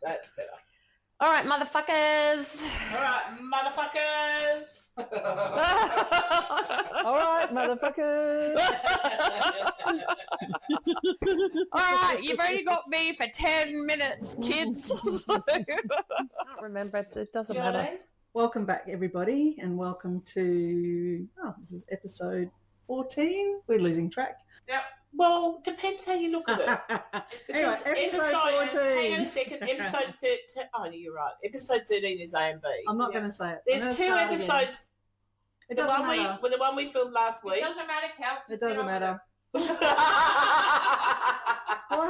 That's better. All right, motherfuckers. All right, motherfuckers. All right, motherfuckers. All right, you've only got me for 10 minutes, kids. I can't remember. It doesn't matter. Welcome back, everybody, and welcome to, this is episode 14. We're losing track. Yep. Well, depends how you look at it. Anyway, episode 14. Hang on a second. Episode 13. Oh, you're right. Episode 13 is A and B. I'm not going to say it. There's two episodes. It doesn't matter. The one we filmed last week. It doesn't matter, Cal. It doesn't matter. What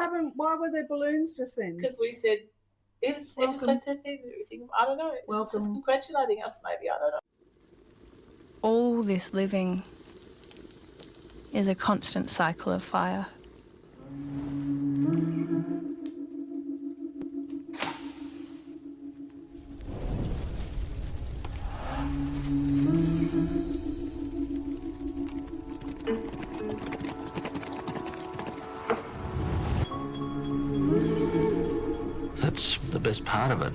happened? Why were there balloons just then? Because we said it's episode 13 and everything. I don't know. Welcome. Just congratulating us, maybe. I don't know. All this living is a constant cycle of fire. That's the best part of it.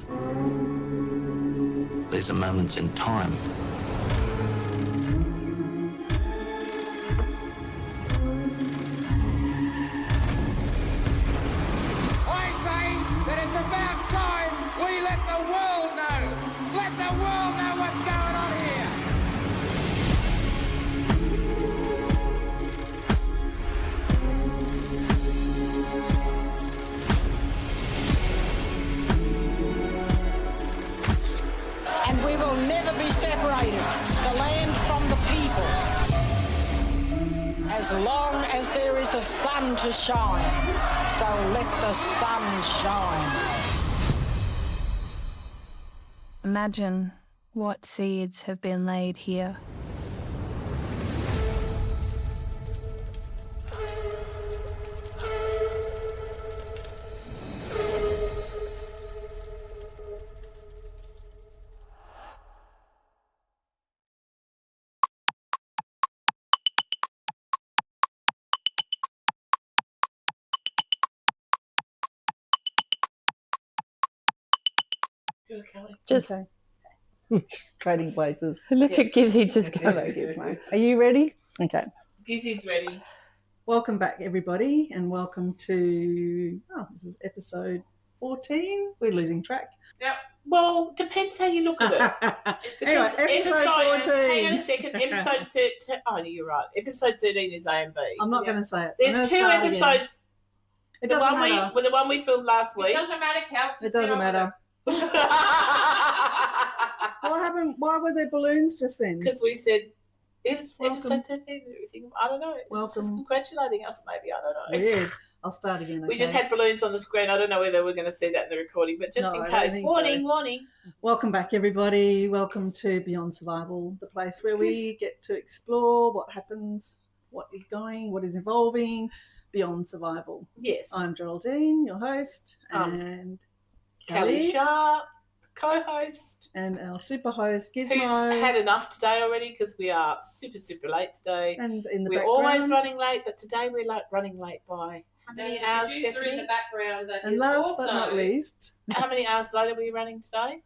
These are moments in time. I say that it's about time we let the world know. Let the world know what's going on here. And we will never be separated, the land from the people, as long as there is a sun to shine. So let the sun shine. Imagine what seeds have been laid here. Do it, Kelly. Just Okay. Trading places. look at Gizzy just Hello, going. Gizmo. Are you ready? Okay. Gizzy's ready. Welcome back, everybody, and welcome to, this is episode 14. We're losing track. Yep. Well, depends how you look at it. Anyway, episode 14. Hang on a second. Episode 13. Oh, you're right. Episode 13 is A and B. I'm not going to say it. There's two episodes. It doesn't matter. The one we filmed last week. It doesn't matter, Cal. It doesn't matter. What happened? Why were there balloons just then? Because we said it's Welcome. episode 13 and everything. I don't know. Welcome. Just congratulating us, maybe. I don't know. Weird. I'll start again. We just had balloons on the screen. I don't know whether we're going to see that in the recording, but just No, in I don't case. think Warning, so. warning. Welcome back, everybody. Welcome to Beyond Survival, the place where we get to explore what happens, what is evolving beyond survival. Yes. I'm Geraldine, your host, and Kelly Sharp, co-host, and our super host who's Gizmo. had enough today already because we are super, super late today. And in the We're background, always running late, but today we're running late by how many hours, Producer in Stephanie? the background. That and is last also, but not least, How many hours later were you running today?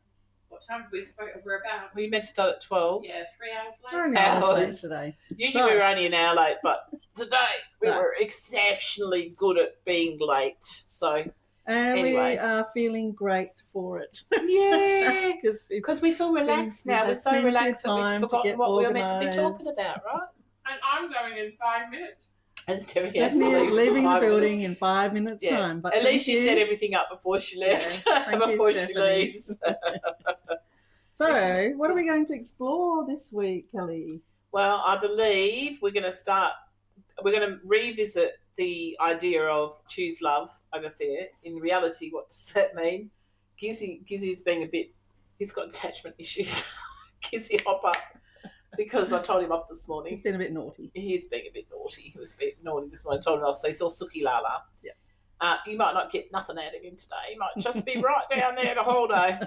What time did we spoke? We're about, We meant to start at 12. yeah, 3 hours we're later. only hours Hours. late today. Usually So- we were only an hour late, but today we Right. were exceptionally good at being late. So, And Anyway. we are feeling great for it. yeah. Because We feel relaxed We've now. had We're so plenty of relaxed that time we've to forgotten get what we were meant to be organised. talking about, right? And I'm going in 5 minutes. And Stephanie Stephanie has to is leaving the 5 building minutes. in 5 minutes' Yeah. time. But At least she thank set you. everything up before she left. Yeah. Thank you, before she Stephanie. leaves. So, what are we going to explore this week, Kelly? Well, I believe we're going to revisit the idea of choose love over fear. In reality, what does that mean? Gizzy's being he's got attachment issues. Gizzy Hopper, because I told him off this morning. He's been a bit naughty. He is being a bit naughty. He was a bit naughty this morning. I told him off, so he's all sookie lala. Yeah. You might not get nothing out of him today. He might just be right down there the whole day.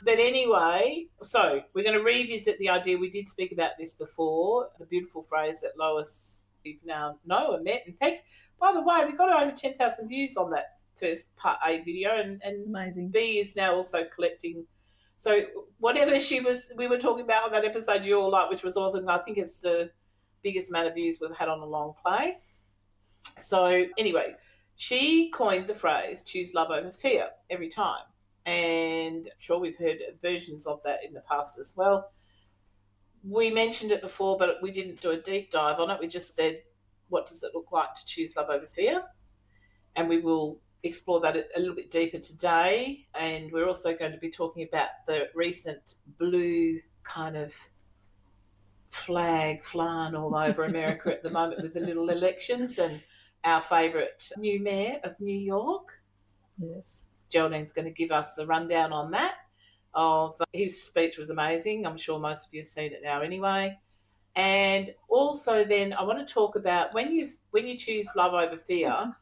But anyway, so we're going to revisit the idea. We did speak about this before, the beautiful phrase that Lois, you now know and met. And by the way, we got over 10,000 views on that first part A video, and Amazing. B is now also collecting. So whatever we were talking about on that episode you all like, which was awesome. I think it's the biggest amount of views we've had on a long play. So anyway, she coined the phrase "choose love over fear" every time, and I'm sure we've heard versions of that in the past as well. We mentioned it before, but we didn't do a deep dive on it. We just said, what does it look like to choose love over fear? And we will explore that a little bit deeper today. And we're also going to be talking about the recent blue kind of flying all over America at the moment with the little elections, and our favourite new mayor of New York. Yes. Geraldine's going to give us a rundown on that. His speech was amazing. I'm sure most of you have seen it now anyway. And also then I want to talk about when you choose love over fear,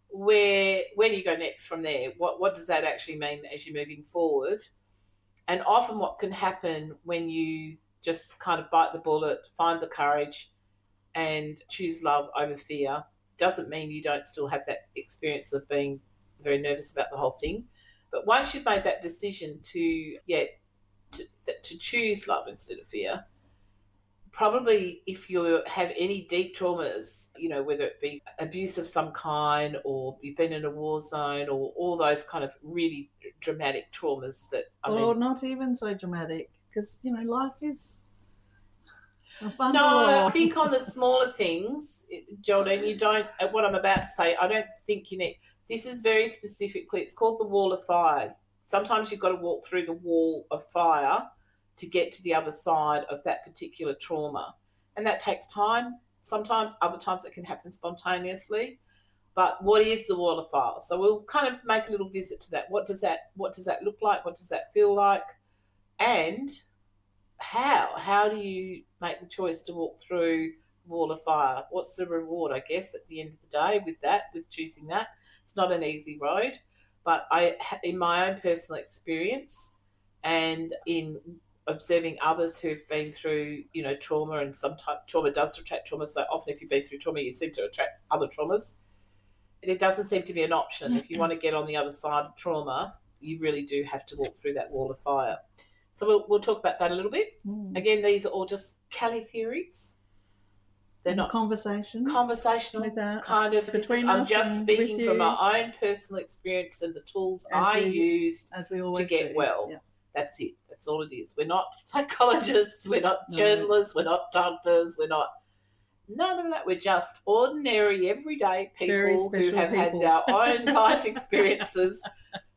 where do you go next from there? What does that actually mean as you're moving forward? And often what can happen when you just kind of bite the bullet, find the courage and choose love over fear doesn't mean you don't still have that experience of being very nervous about the whole thing. But once you've made that decision to choose love instead of fear, probably if you have any deep traumas, whether it be abuse of some kind or you've been in a war zone or all those kind of really dramatic traumas that not even so dramatic, because life is a bundle No, of... I think on the smaller things, Geraldine, you don't, what I'm about to say, I don't think you need, this is very specifically, it's called the wall of fire. Sometimes you've got to walk through the wall of fire to get to the other side of that particular trauma. And that takes time. Sometimes, other times it can happen spontaneously. But what is the wall of fire? So we'll kind of make a little visit to that. What does that look like? What does that feel like? And how do you make the choice to walk through the wall of fire? What's the reward, I guess, at the end of the day with choosing that? It's not an easy road, but in my own personal experience and in observing others who've been through, trauma, and sometimes trauma does attract trauma. So often if you've been through trauma, you seem to attract other traumas. It doesn't seem to be an option. If you want to get on the other side of trauma, you really do have to walk through that wall of fire. So we'll talk about that a little bit. Again, these are all just Kelli theories. They're not conversational kind of. I'm just speaking from my own personal experience and the tools I used to get well. Yeah. That's it. That's all it is. We're not psychologists. We're not journalists. We're not doctors. We're not none of that. We're just ordinary, everyday people who have had our own life experiences.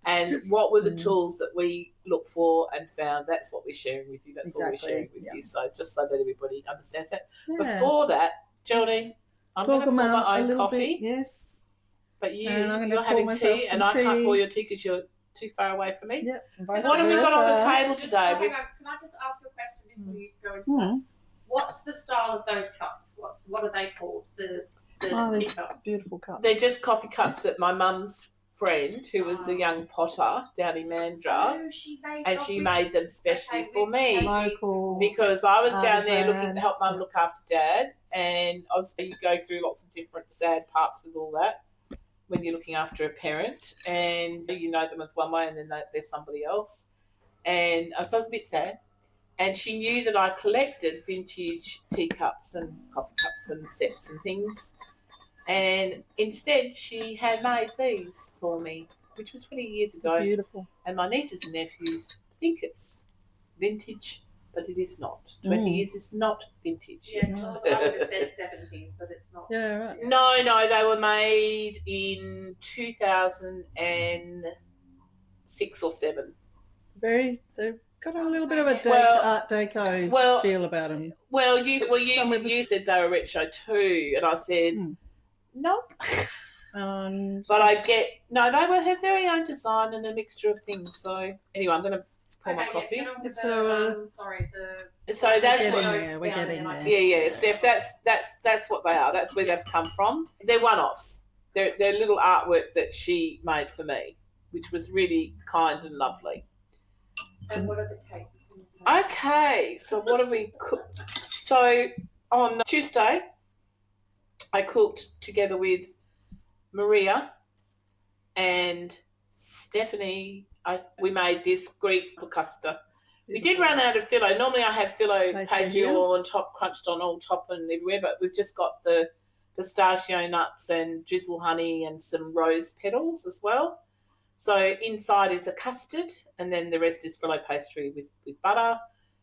And what were the tools that we looked for and found? That's what we're sharing with you. That's all we're sharing with you. So just so that everybody understands that. Yeah. Before that, Geraldine, I'm going to pour my own coffee. Yes. But you're having tea, and I can't pour your tea because you're too far away from me. Yep. What have we got on the table today? Hang on, can I just ask a question before you go into that? What's the style of those cups? What are they called? The teacups? Beautiful cups. They're just coffee cups that my mum's friend, who was a young potter down in Mandurah, she made them specially for me. Local. Because I was down there looking to help Mum look after Dad, and obviously you go through lots of different sad parts with all that when you're looking after a parent, and you know them as one way and then there's somebody else. And so I was a bit sad. And she knew that I collected vintage teacups and coffee cups and sets and things. And instead, she had made these for me, which was 20 years ago. Beautiful. And my nieces and nephews think it's vintage, but it is not. 20 years is not vintage. Yeah, I would have said 70s, but it's not. Yeah, right. No, they were made in 2006 or 7. They've got a little bit of a Art Deco feel about them. Well, you said they were retro too, and I said, nope. But I get, no, they will have very own design and a mixture of things. So anyway, I'm going to pour my coffee. So that's what we're getting there. Yeah, Steph, that's what they are. That's where they've come from. They're one-offs. They're little artwork that she made for me, which was really kind and lovely. And what are the cakes? Okay, so what have we cooked? So on Tuesday, I cooked together with Maria and Stephanie, we made this Greek pasta. We did run out of phyllo. Normally I have phyllo pastry all on top, crunched on all top and everywhere, but we've just got the pistachio nuts and drizzle honey and some rose petals as well. So inside is a custard, and then the rest is phyllo pastry with butter.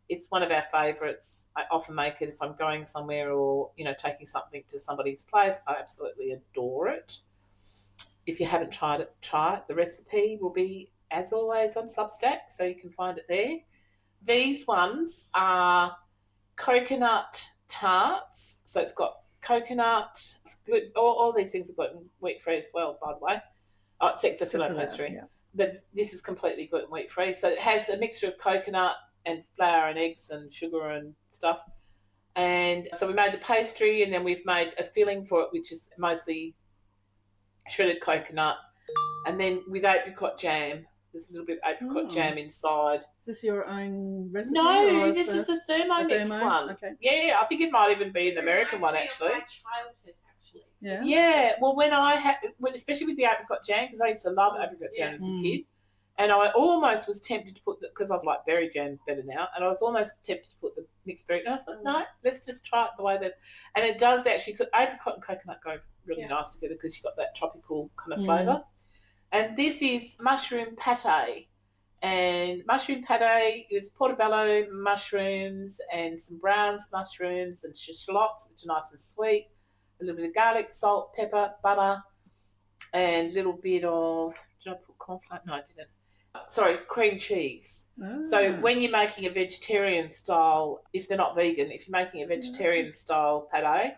It's one of our favourites. I often make it if I'm going somewhere or, taking something to somebody's place. I absolutely adore it. If you haven't tried it, try it. The recipe will be, as always, on Substack, so you can find it there. These ones are coconut tarts. So it's got coconut, all these things are gluten wheat free as well, by the way. Oh, except the phyllo pastry. Yeah. But this is completely gluten wheat free. So it has a mixture of coconut and flour and eggs and sugar and stuff. And so we made the pastry, and then we've made a filling for it, which is mostly shredded coconut, and then with apricot jam. There's a little bit of apricot jam inside. Is this your own recipe? No, this is the Thermomix one. Okay. Yeah, I think it might even be an American one, actually. My childhood, actually. Yeah. Yeah. Well, when especially with the apricot jam, because I used to love apricot jam as a kid, and I almost was tempted to put because I was like berry jam better now, and I was almost tempted to put the mixed berry. And I thought, no, let's just try it the way that, and it does actually. Apricot and coconut go really nice together because you've got that tropical kind of flavour. And this is mushroom pate. And mushroom pate is portobello mushrooms and some browns mushrooms and shallots, which are nice and sweet. A little bit of garlic, salt, pepper, butter, and a little bit of, did I put cornflour? No, I didn't. Sorry, cream cheese. So when you're making a vegetarian style, if they're not vegan, if you're making a vegetarian style pate,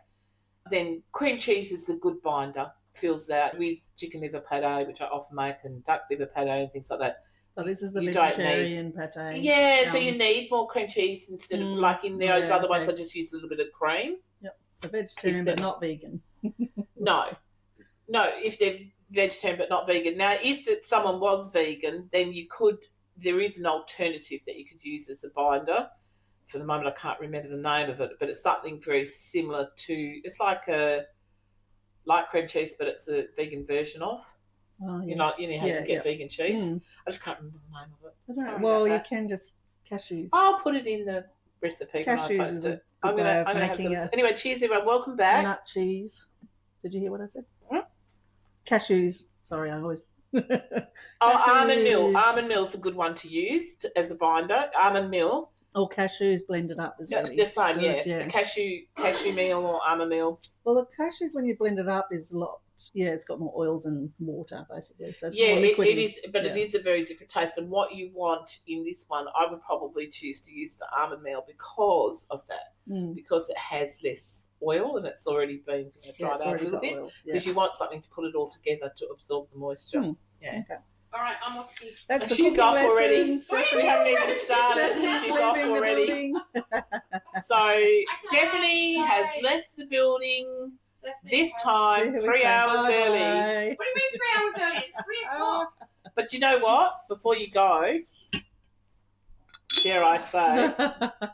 then cream cheese is the good binder. Fills it out with chicken liver pate, which I often make, and duck liver pate and things like that. So this is the vegetarian pate. Yeah, so you need more cream cheese instead of like in those other ones I just use a little bit of cream. Yep, the vegetarian but not vegan. No, if they're vegetarian but not vegan. Now, if someone was vegan, then there is an alternative that you could use as a binder. For the moment, I can't remember the name of it, but it's something very similar to, it's like cream cheese, but it's a vegan version of. Oh, yes. How you get vegan cheese. I just can't remember the name of it. Well, you can just cashews. I'll put it in the recipe when I post it. I'm going to have some. Anyway, cheers everyone. Welcome back. Nut cheese. Did you hear what I said? Cashews. Sorry, I always. Almond meal. Almond meal is a good one to use as a binder. Almond meal. Or cashews blended up as well. The same, good, yeah. Cashew meal or almond meal. Well, the cashews when you blend it up is a lot. Yeah, it's got more oils and water basically. So it's more it is, but it is a very different taste. And what you want in this one, I would probably choose to use the almond meal because of that, because it has less oil and it's already been dried out a little bit. Because you want something to put it all together to absorb the moisture. Yeah. Okay. All right, I'm off. She's off already. Stephanie hasn't even started. She's off already. So Stephanie has left the building this time 3 hours early. What do you mean 3 hours early? It's 3 o'clock. But you know what? Before you go, dare I say,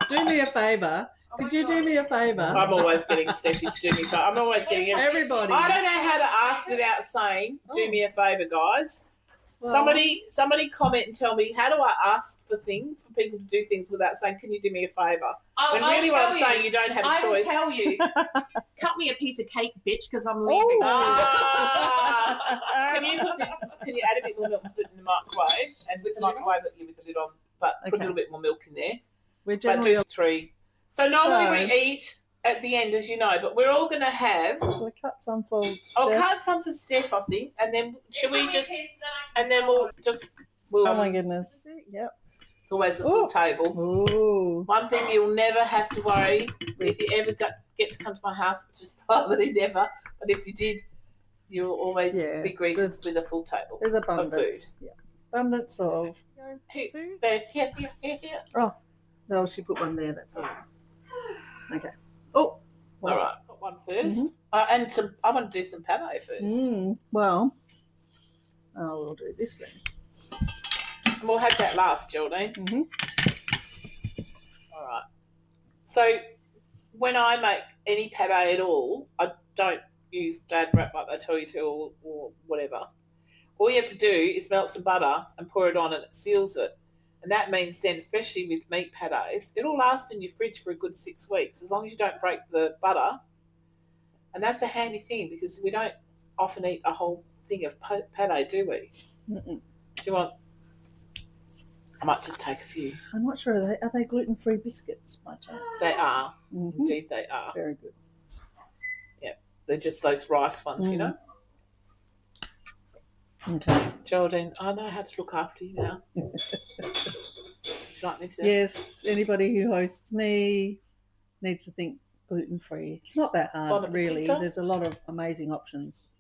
do me a favour. Could you do me a favour? I'm always getting Steffi to do me a favour. I'm always getting everybody. I don't know how to ask without saying, do me a favour, guys. Well, somebody comment and tell me, how do I ask for things, for people to do things without saying, can you do me a favour? When really what I'm saying, you don't have a choice. I will tell you. Cut me a piece of cake, bitch, because I'm leaving. Can you add a bit more milk and put it in the microwave? And with the microwave, with the lid on, but put a little bit more milk in there. We're generally do 3. So normally we eat at the end, as you know, but we're all going to have... Shall I cut some for Steph? I'll cut some for Steph, I think, and then should we just... And then we'll... oh, my goodness. Yep. It's always the full table. Ooh. One thing you'll never have to worry, if you ever get to come to my house, which is probably never, but if you did, you'll always be greeted with a full table. There's abundance. Of food. Yeah. Abundance of food. Here. Oh, no, she put one there, that's all right. Okay. Oh, well. All right. Got one first. And I want to do some pate first. Well, we'll do this then. And we'll have that last, Geraldine. All right. So when I make any pate at all, I don't use dad wrap like they tell you to or whatever. all you have to do is melt some butter and pour it on, and it seals it. And that means then, especially with meat pâtés, it'll last in your fridge for a good 6 weeks, as long as you don't break the butter. And that's a handy thing, because we don't often eat a whole thing of pâté, do we? Mm-mm. Do you want... I might just take a few. I'm not sure. Are they gluten-free biscuits by chance? They are. Mhm. Indeed they are. Very good. They're just those rice ones, you know? Okay. Geraldine, I know how to look after you now. Would you like me to? Yes, anybody who hosts me needs to think gluten-free. It's not that hard, Bon really. appetit. There's a lot of amazing options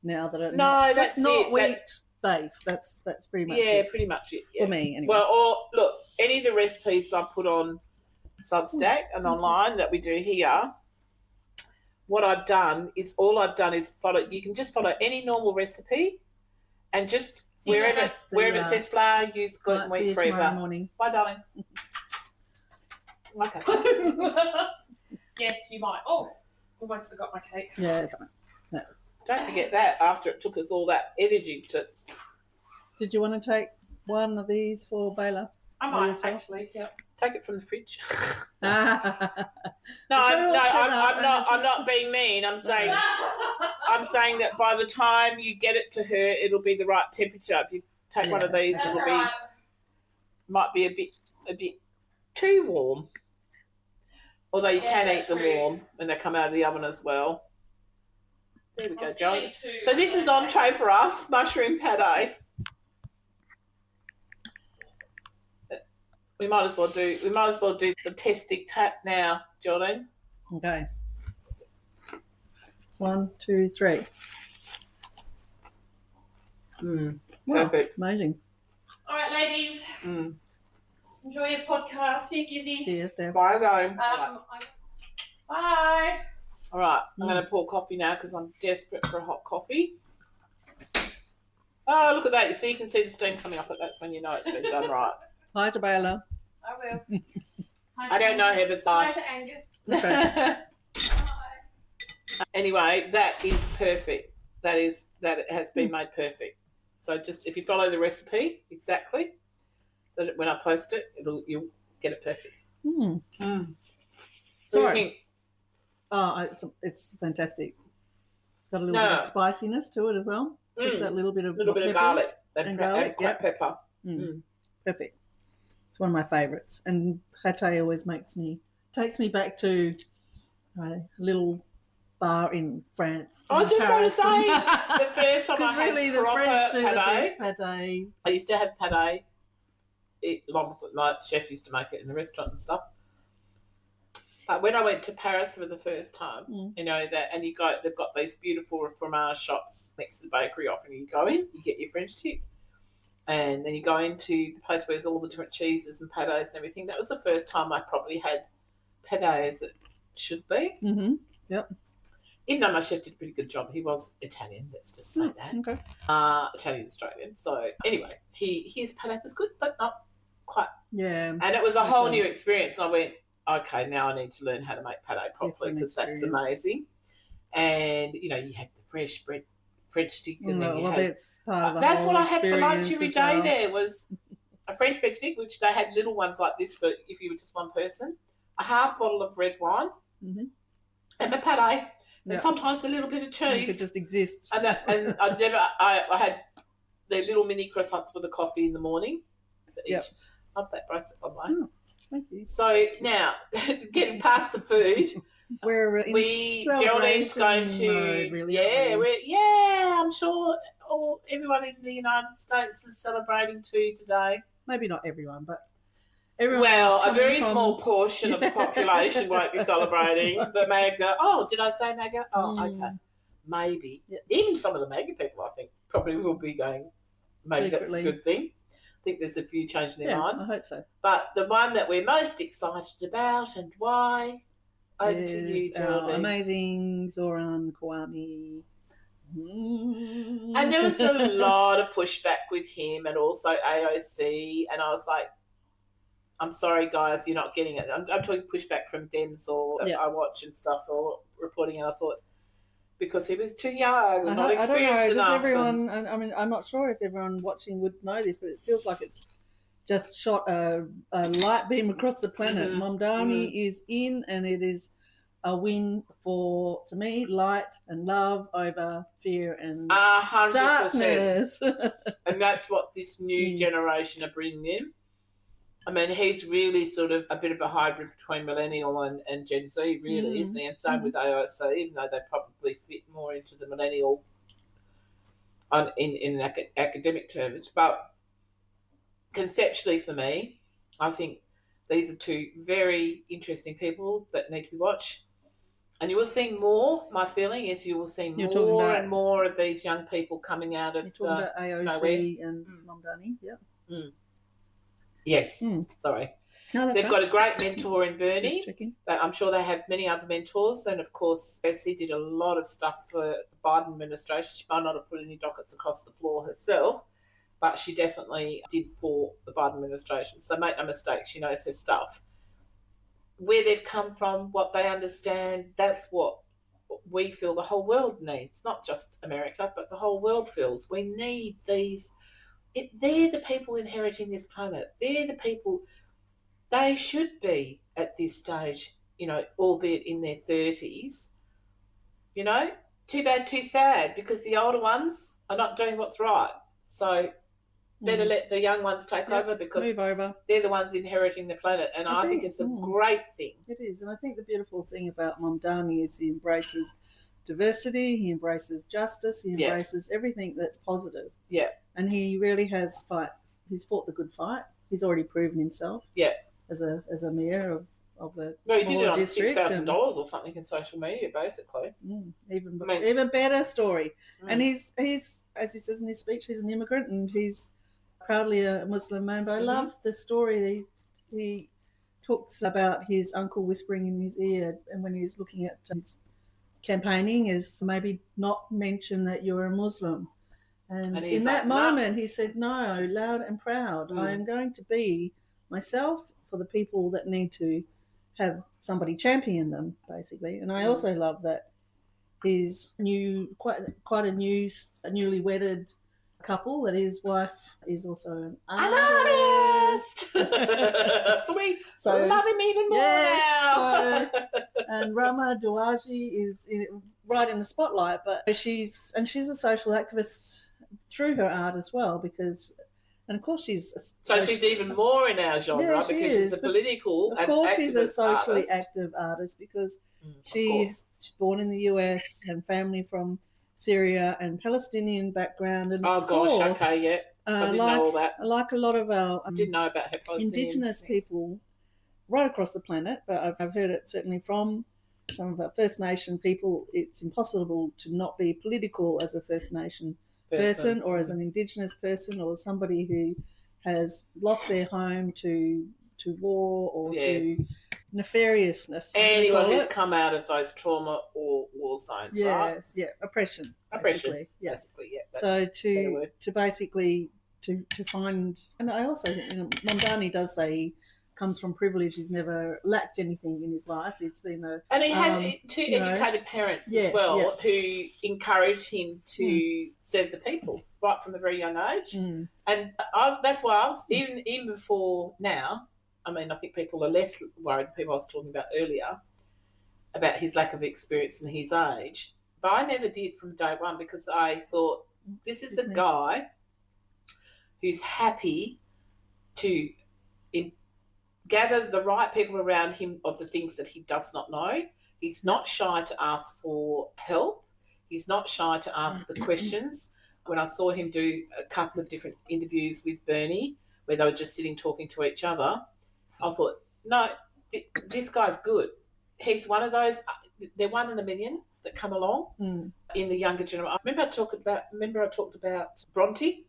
now that are No, not, that's just not it. wheat-based. That's pretty much Yeah, it pretty much it. Yeah. for me, anyway. Well, or look, any of the recipes I put on Substack and online that we do here, what I've done is follow. You can just follow any normal recipe, and just wherever it says flour, use gluten Might see you wheat free. tomorrow morning. Bye, darling. Okay. Yes, you might. Oh, almost forgot my cake. Yeah. Don't forget that. After it took us all that energy to. Did you want to take one of these for Baylor? I Or might yourself? actually. Yeah. Take it from the fridge. Ah. I'm and not being mean. I'm saying that by the time you get it to her, it'll be the right temperature. If you take one of these, That's it'll all be right. might be a bit too warm. Although you Yes, can that's eat them true. warm when they come out of the oven as well. There we go, I'll John. see you too. So this is entree for us, mushroom pâté. We might as well do the testing tap now, Geraldine. Okay. 1, 2, 3. Wow, Perfect. amazing. All right, ladies. Enjoy your podcast. See you, Gizzy. See you, Steph. Bye, going. Bye. All right, I'm going to pour coffee now because I'm desperate for a hot coffee. Oh, look at that. You see, you can see the steam coming up. That's when you know it's been done right. Hi to Baylor. I will. I don't know her, but Hi so. to Angus. Okay. Bye. Anyway, that is perfect. That it has been made perfect. So just if you follow the recipe exactly, that when I post it, you'll get it perfect. Mm. What do you Sorry. think? Oh, it's fantastic. Got a little bit of spiciness to it as well. Just that little bit of garlic and garlic, and cracked pepper. Perfect. It's one of my favourites. And pâté always takes me back to a little bar in France. I in just want to Paris. say the first time I Because had really the proper French do the pâté, best pâté. I used to have pâté. My chef used to make it in the restaurant and stuff. But when I went to Paris for the first time, you know that, and they've got these beautiful fromage shops next to the bakery. Often you go in, you get your French tip, and then you go into the place where there's all the different cheeses and pâtés and everything. That was the first time I probably had pâté as it should be. Mm-hmm. Yep. Even though my chef did a pretty good job, he was Italian. Let's just say that. Okay. Italian Australian. So anyway, his pâté was good, but not quite. Yeah. And it was a whole new experience. And I went, okay, now I need to learn how to make pâté properly because that's amazing. And you know, you have the fresh bread, French stick, and then you have. That's part of the That's whole what I had for lunch experience every as day. well. There was a French bread stick, which they had little ones like this for if you were just one person. A half bottle of red wine, and the pâté. And sometimes a little bit of cheese. You could just exist. And I had their little mini croissants with a coffee in the morning for each. Love that bracelet, by the way. Oh, thank you. So now, getting past the food, We're in Geraldine's going to mode, really, I'm sure everyone in the United States is celebrating too today. Maybe not everyone, but everyone. Well, a very from- small portion of the population won't be celebrating. The MAGA. Oh, did I say MAGA? Oh, okay. Maybe. Yeah. Even some of the MAGA people, I think, probably will be going, maybe Secretly. that's a good thing. I think there's a few changing their mind. I hope so. But the one that we're most excited about and why, over to you, Is our Geraldine. amazing Zohran Kwame. And there was a lot of pushback with him and also AOC. And I was like, I'm sorry, guys, you're not getting it. I'm talking pushback from Dems or I watch and stuff or reporting. And I thought, because he was too young and not I don't know. experienced Does enough. everyone? I mean, I'm not sure if everyone watching would know this, but it feels like it's just shot a light beam across the planet. Mamdani is in, and it is a win for, to me, light and love over fear and 100%. darkness. And that's what this new generation are bringing in. I mean, he's really sort of a bit of a hybrid between millennial and Gen Z, really, isn't he? And same with AOC, even though they probably fit more into the millennial in academic terms. But conceptually, for me, I think these are two very interesting people that need to be watched. And you will see more, my feeling is you will see more and more of these young people coming out of... You're talking about AOC and Mamdani, yeah. Yes, sorry. No, they've got a great mentor in Bernie. I'm sure they have many other mentors. And, of course, Bessie did a lot of stuff for the Biden administration. She might not have put any dockets across the floor herself, but she definitely did for the Biden administration. So make no mistake, she knows her stuff. Where they've come from, what they understand, that's what we feel the whole world needs. Not just America, but the whole world feels. We need these... they're the people inheriting this planet. They're the people, they should be at this stage, albeit in their 30s. Too bad, too sad, because the older ones are not doing what's right. So better let the young ones take over, because they're the ones inheriting the planet. And I think it's a great thing. It is. And I think the beautiful thing about Mamdani is he embraces diversity, he embraces justice, he embraces everything that's positive. Yeah. And he really has he's fought the good fight. He's already proven himself. Yeah. As a mayor of the he did it on district. $6,000 or something in social media, basically. Even better story. And he's as he says in his speech, he's an immigrant and he's proudly a Muslim man. But I love the story. He talks about his uncle whispering in his ear, and when he's looking at his campaigning, is maybe not mention that you're a Muslim. And in that moment, he said, no, loud and proud. I am going to be myself for the people that need to have somebody champion them, basically. And I also love that his quite a newly wedded couple, that his wife is also an artist. Sweet. So love him even more now. And Rama Dwaji is right in the spotlight, but she's a social activist through her art as well, because, and of course she's even more in our genre, because she's a political of course and she's a socially artist. Active artist, because she's born in the US and family from Syria and Palestinian background, and I didn't know all that. Like a lot of our I didn't know about her Indigenous people right across the planet, but I've heard it certainly from some of our First Nation people. It's impossible to not be political as a First Nation person or as an Indigenous person, or somebody who has lost their home to war or to nefariousness. Anyone who's come out of those trauma or war zones, right? Yeah, oppression. Basically, So to basically to find, and I also think Mamdani does say he comes from privilege. He's never lacked anything in his life. He's been and he had two educated parents as well who encouraged him to serve the people right from a very young age. And that's why I was even before now. I mean, I think people are less worried. People I was talking about earlier about his lack of experience and his age, but I never did from day one, because I thought this is the guy who's happy to gather the right people around him of the things that he does not know. He's not shy to ask for help. He's not shy to ask the questions. When I saw him do a couple of different interviews with Bernie, where they were just sitting talking to each other, I thought, no, this guy's good. He's one of those, they're 1 in a million that come along in the younger generation. I remember I talked about Bronte.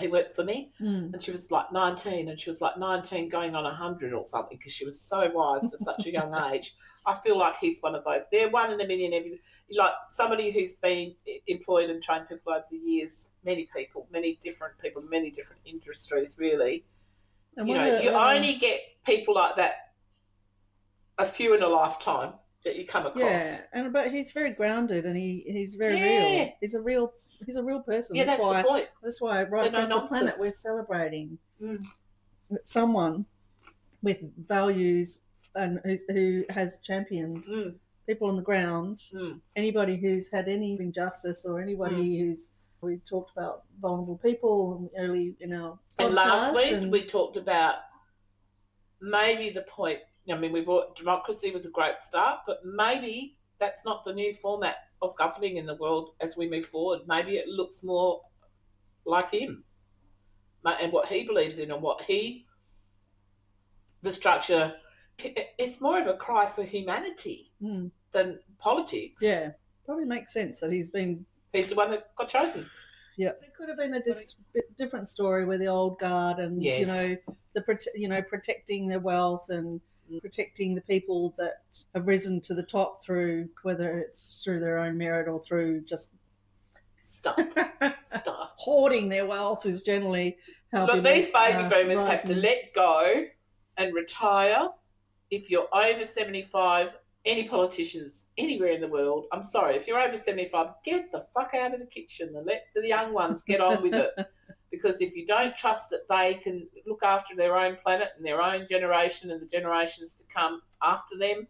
He worked for me, and she was like 19, and she was like 19 going on 100 or something, because she was so wise for such a young age. I feel like he's one of those. They're 1 in a million. Like somebody who's been employed and trained people over the years, many different people, many different industries, really. And you only get people like that a few in a lifetime. that you come across. Yeah, but he's very grounded and he's very real. He's a real person. Yeah, that's the point. That's why right across the planet we're celebrating someone with values and who has championed people on the ground. Anybody who's had any injustice or anybody who's, we talked about vulnerable people early in our podcast. And last week we talked about maybe the point, I mean, democracy was a great start, but maybe that's not the new format of governing in the world as we move forward. Maybe it looks more like him and what he believes in and the structure. It's more of a cry for humanity than politics. Yeah, probably makes sense that he's the one that got chosen. Yeah, it could have been a different story with the old guard and protecting their wealth and protecting the people that have risen to the top through, whether it's through their own merit or through just stuff. Hoarding their wealth is generally how. Look, these baby boomers have to let go and retire. If you're over 75, any politicians anywhere in the world, I'm sorry, if you're over 75, get the fuck out of the kitchen and let the young ones get on with it. Because if you don't trust that they can look after their own planet and their own generation and the generations to come after them,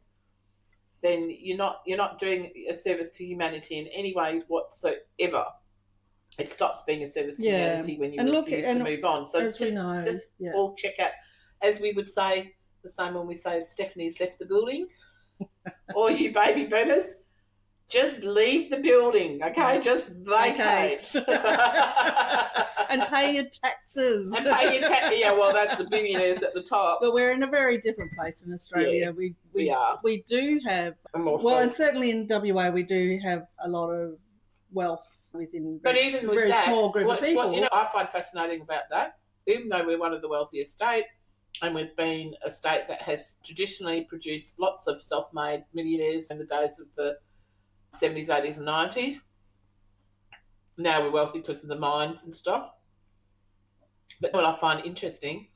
then you're not doing a service to humanity in any way whatsoever. It stops being a service to humanity when you refuse to move on. So just all check out, as we would say, the same when we say Stephanie's left the building, or you baby boomers, just leave the building, okay? Just vacate. And pay your taxes. Yeah, well, that's the billionaires at the top. But we're in a very different place in Australia. Yeah, we are. We do have, and certainly in WA, we do have a lot of wealth within a very small group of people. I find fascinating about that, even though we're one of the wealthiest states, and we've been a state that has traditionally produced lots of self-made millionaires in the days of the 70s, 80s and 90s. Now we're wealthy because of the mines and stuff. But what I find interesting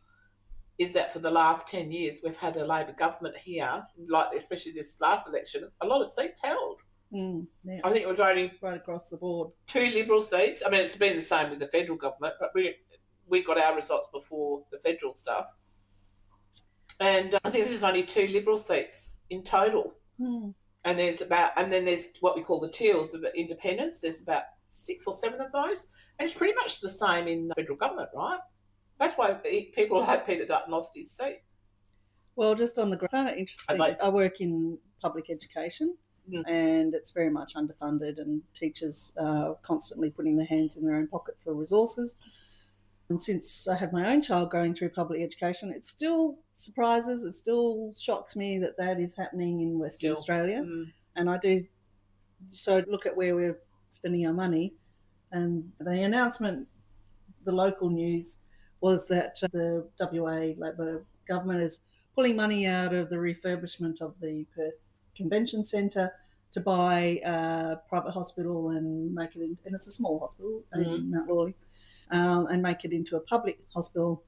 is that for the last 10 years, we've had a Labor government here, like especially this last election, a lot of seats held. Yeah. I think it was only right across the board. 2 Liberal seats. I mean, it's been the same with the federal government, but we got our results before the federal stuff. And I think there's only 2 Liberal seats in total. And then there's what we call the teals of independents. There's about 6 or 7 of those. And it's pretty much the same in the federal government, right? That's why people like Peter Dutton lost his seat. Well, just on the ground, I find it interesting. I work in public education and it's very much underfunded, and teachers are constantly putting their hands in their own pocket for resources. And since I had my own child going through public education, it still surprises, it still shocks me that is happening in Western Australia. And I do look at where we're spending our money. And the announcement, the local news, was that the WA Labor government is pulling money out of the refurbishment of the Perth Convention Centre to buy a private hospital and make it and it's a small hospital in Mount Lawley, and make it into a public hospital.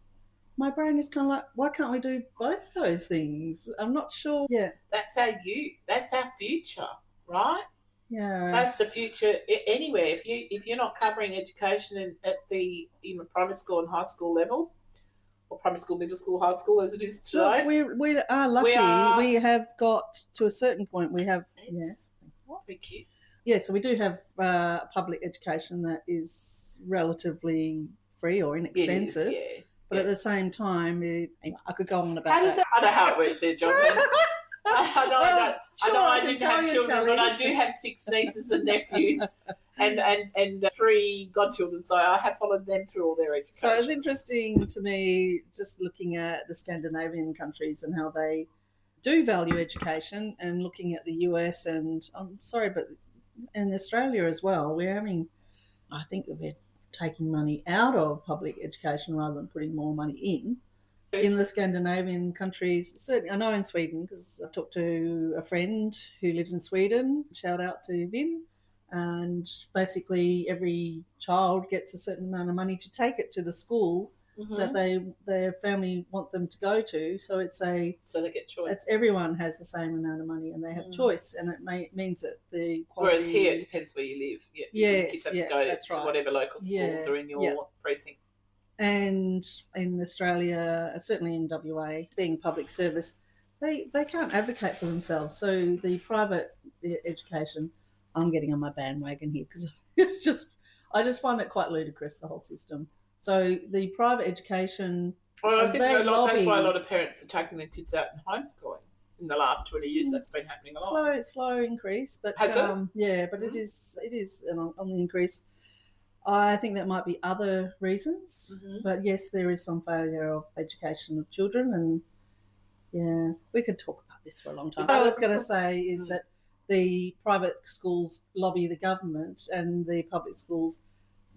My brain is kind of like, why can't we do both those things? I'm not sure. Yeah, that's our youth. That's our future, right? Yeah, that's the future anywhere. If you're not covering education at the even primary school and high school level, or primary school, middle school, high school, as it is today, we are lucky. We have got to a certain point. We have cute. Yeah, so we do have public education that is relatively free or inexpensive. It is, yeah. But at the same time, I could go on about how does that. I know how it works there, Jonathan. I know I didn't have children, Kelli. But I do have 6 nieces and nephews and 3 godchildren, so I have followed them through all their education. So it's interesting to me just looking at the Scandinavian countries and how they do value education, and looking at the US and, and Australia as well. I think that we're taking money out of public education rather than putting more money in. In the Scandinavian countries, certainly I know in Sweden, because I talked to a friend who lives in Sweden, shout out to Vin, and basically every child gets a certain amount of money to take it to the school that their family want them to go to. So so they get choice. Everyone has the same amount of money and they have choice, and it means that the quality. Whereas here it depends where you live. Your kids have to go to whatever local schools are in your precinct. And in Australia, certainly in WA, being public service, they can't advocate for themselves. So the private education, I'm getting on my bandwagon here because I just find it quite ludicrous, the whole system. So the private education, well, I think that's why a lot of parents are taking their kids out and homeschooling in the last 20 years. That's been happening a lot. Slow increase, but has it? Yeah, but it is on the increase. I think that might be other reasons, but yes, there is some failure of education of children, and yeah, we could talk about this for a long time. What I was going to say is that the private schools lobby the government, and the public schools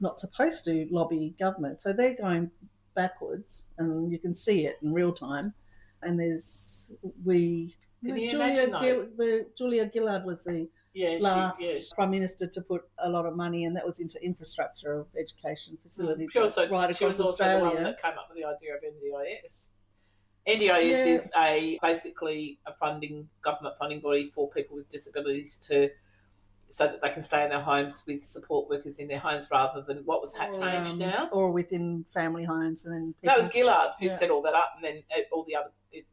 not supposed to lobby government, so they're going backwards, and you can see it in real time. And Julia Gillard was the last Prime Minister to put a lot of money, and that was into infrastructure of education facilities. She was also Australia. the one that came up with the idea of NDIS. NDIS is basically a government funding body for people with disabilities so that they can stay in their homes with support workers in their homes rather than what was changed now. Or within family homes. And then that was Gillard who set all that up, and then all the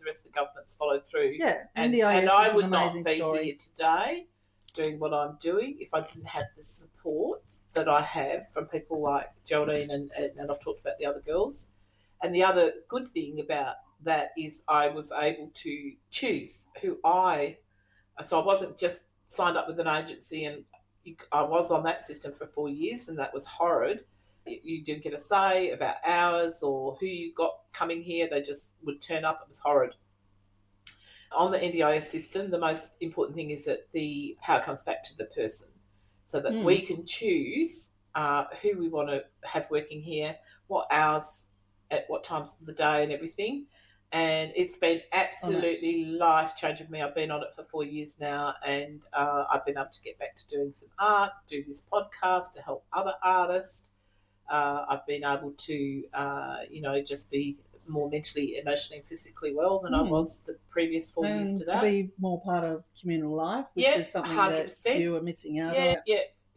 rest of the governments followed through. Yeah, and I would not be here today doing what I'm doing if I didn't have the support that I have from people like Geraldine and I've talked about the other girls. And the other good thing about that is I was able to choose so I wasn't just signed up with an agency, and I was on that system for 4 years, and that was horrid. You didn't get a say about hours or who you got coming here. They just would turn up. It was horrid. On the NDIS system, the most important thing is that the power comes back to the person, so that we can choose who we want to have working here, what hours, at what times of the day and everything. And it's been absolutely life-changing for me. I've been on it for 4 years now, and I've been able to get back to doing some art, do this podcast to help other artists. I've been able to, just be more mentally, emotionally and physically well than I was the previous 4 years to to be more part of communal life, which is something 100%. That you were missing out on.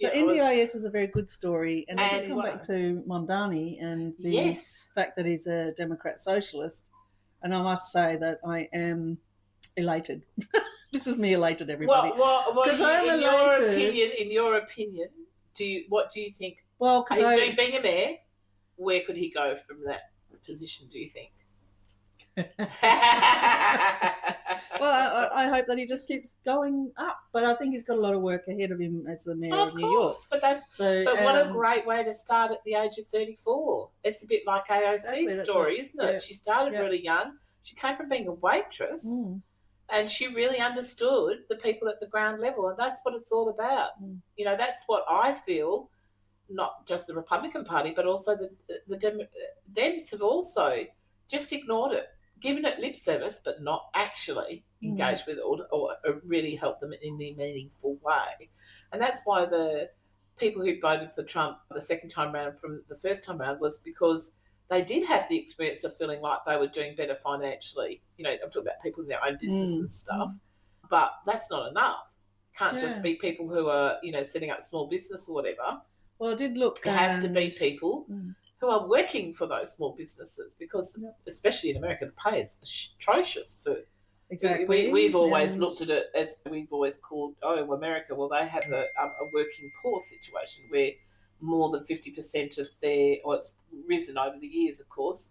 So NDIS is a very good story, and I come back to Mamdani and the fact that he's a Democrat socialist. And I must say that I am elated. This is me elated, everybody. In your opinion, what do you think? Well, being a mayor, where could he go from that position, do you think? Well, I hope that he just keeps going up. But I think he's got a lot of work ahead of him as the mayor of New York. But what a great way to start at the age of 34. It's a bit like AOC's story, isn't it? Yeah. She started really young. She came from being a waitress, and she really understood the people at the ground level, and that's what it's all about. You know, that's what I feel. Not just the Republican Party, but also the Dems have also just ignored it, given it lip service, but not actually engaged with it or really helped them in a meaningful way. And that's why the people who voted for Trump the second time round from the first time round was because they did have the experience of feeling like they were doing better financially. You know, I'm talking about people in their own business and stuff, but that's not enough. Can't just be people who are, setting up small business or whatever. Well, I did look. It has to be people who are working for those small businesses because, especially in America, the pay is atrocious for. Exactly. We've always looked at it as we've always called, America. Well, they have a working poor situation where more than 50% of it's risen over the years, of course,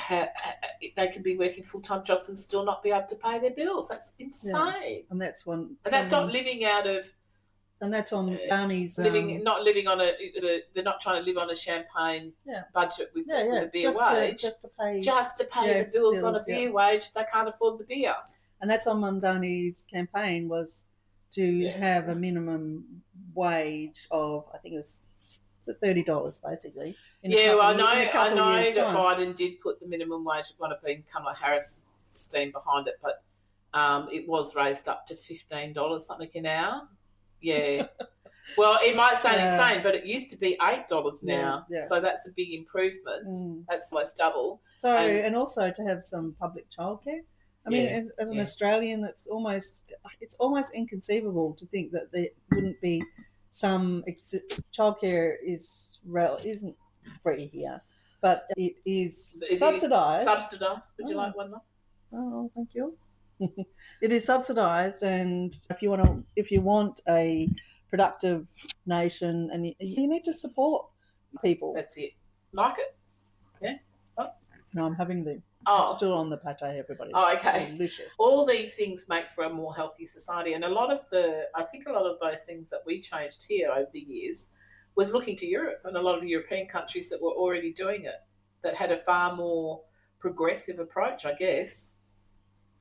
they can be working full-time jobs and still not be able to pay their bills. That's insane. Yeah. And that's one. And that's not living out of. And that's on Barney's. They're not trying to live on a champagne budget with a beer wage. Just to pay the bills on a beer wage. They can't afford the beer. And that's on Mamdani's campaign was to have a minimum wage of, I think it was $30 basically. I know that Biden did put the minimum wage. It might have been Kamala Harris' steam behind it, but it was raised up to $15 something an hour. Yeah. Well, it might sound insane, but it used to be $8 now. Yeah. So that's a big improvement. That's almost double. So, and also to have some public childcare. I mean, as an Australian, it's almost inconceivable to think that there wouldn't be some childcare isn't free here, but it is subsidised. Subsidised. Would you like one more? Oh, thank you. It is subsidised, and if you want a productive nation, and you need to support people. That's it. Like it. Yeah. Oh. No, I'm having the still on the pate, everybody. Oh, okay. Delicious. All these things make for a more healthy society, and I think a lot of those things that we changed here over the years was looking to Europe and a lot of European countries that were already doing it, that had a far more progressive approach, I guess.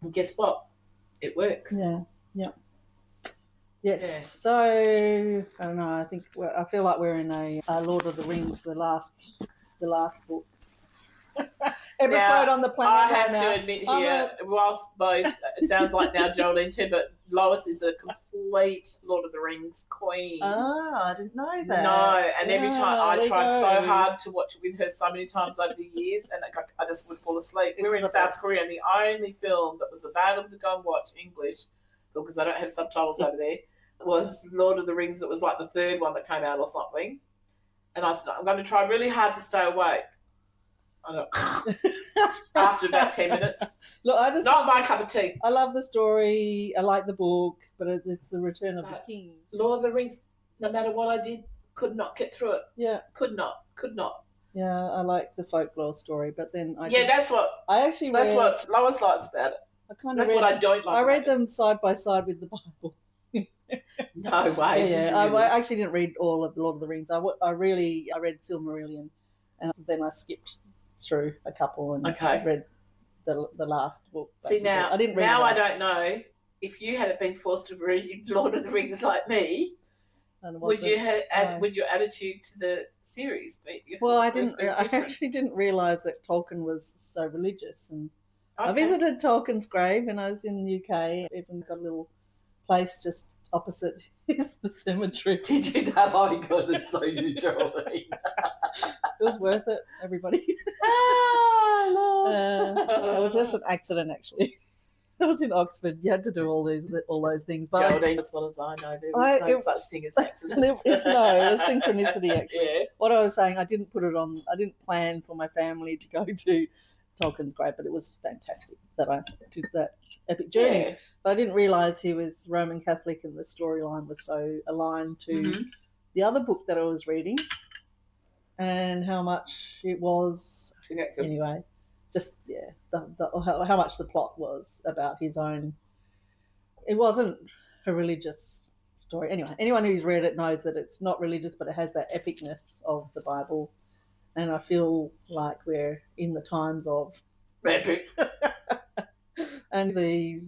And guess what? It works. Yeah. Yes. Yeah. So I don't know. I feel like we're in a Lord of the Rings, the last book episode now, on the planet. I have to admit here, whilst both it sounds like now Geraldine too, but Lois is a complete Lord of the Rings queen. Oh, I didn't know that. No, and every time I tried so hard to watch it with her so many times over the years, and I just would fall asleep. We were in South Korea, and the only film that was available to go and watch English, because I don't have subtitles over there, was Lord of the Rings. That was like the third one that came out or something. And I said, I'm going to try really hard to stay awake. After about 10 minutes. Look, not my cup of tea. I love the story. I like the book, but it's the Return of the King. Lord of the Rings, no matter what I did, could not get through it. Yeah. Could not. Yeah, I like the folklore story, but then that's what Lois likes about it. That's what I don't like. I read them side by side with the Bible. No way. Yeah, I actually didn't read all of the Lord of the Rings. I read Silmarillion, and then I skipped through a couple and read the last book. See, now I didn't read. Now I don't know if you had been forced to read Lord of the Rings like me. Would your attitude to the series be? Well, I actually didn't realise that Tolkien was so religious, and I visited Tolkien's grave when I was in the UK. Even got a little place just opposite the cemetery. Did you know? Oh my God, it's so you, Geraldine. It was worth it, everybody. Lord. It was just an accident, actually. I was in Oxford. You had to do all those things. But Geraldine, as well as I know, there was no such thing as accidents. It's synchronicity, actually. Yeah. What I was saying, I didn't plan for my family to go to Tolkien's grave, but it was fantastic that I did that epic journey. Yeah. But I didn't realise he was Roman Catholic and the storyline was so aligned to the other book that I was reading, and how much it was. Anyway, just how much the plot was about his own. It wasn't a religious story. Anyway, anyone who's read it knows that it's not religious, but it has that epicness of the Bible. And I feel like we're in the times of epic. And anyway.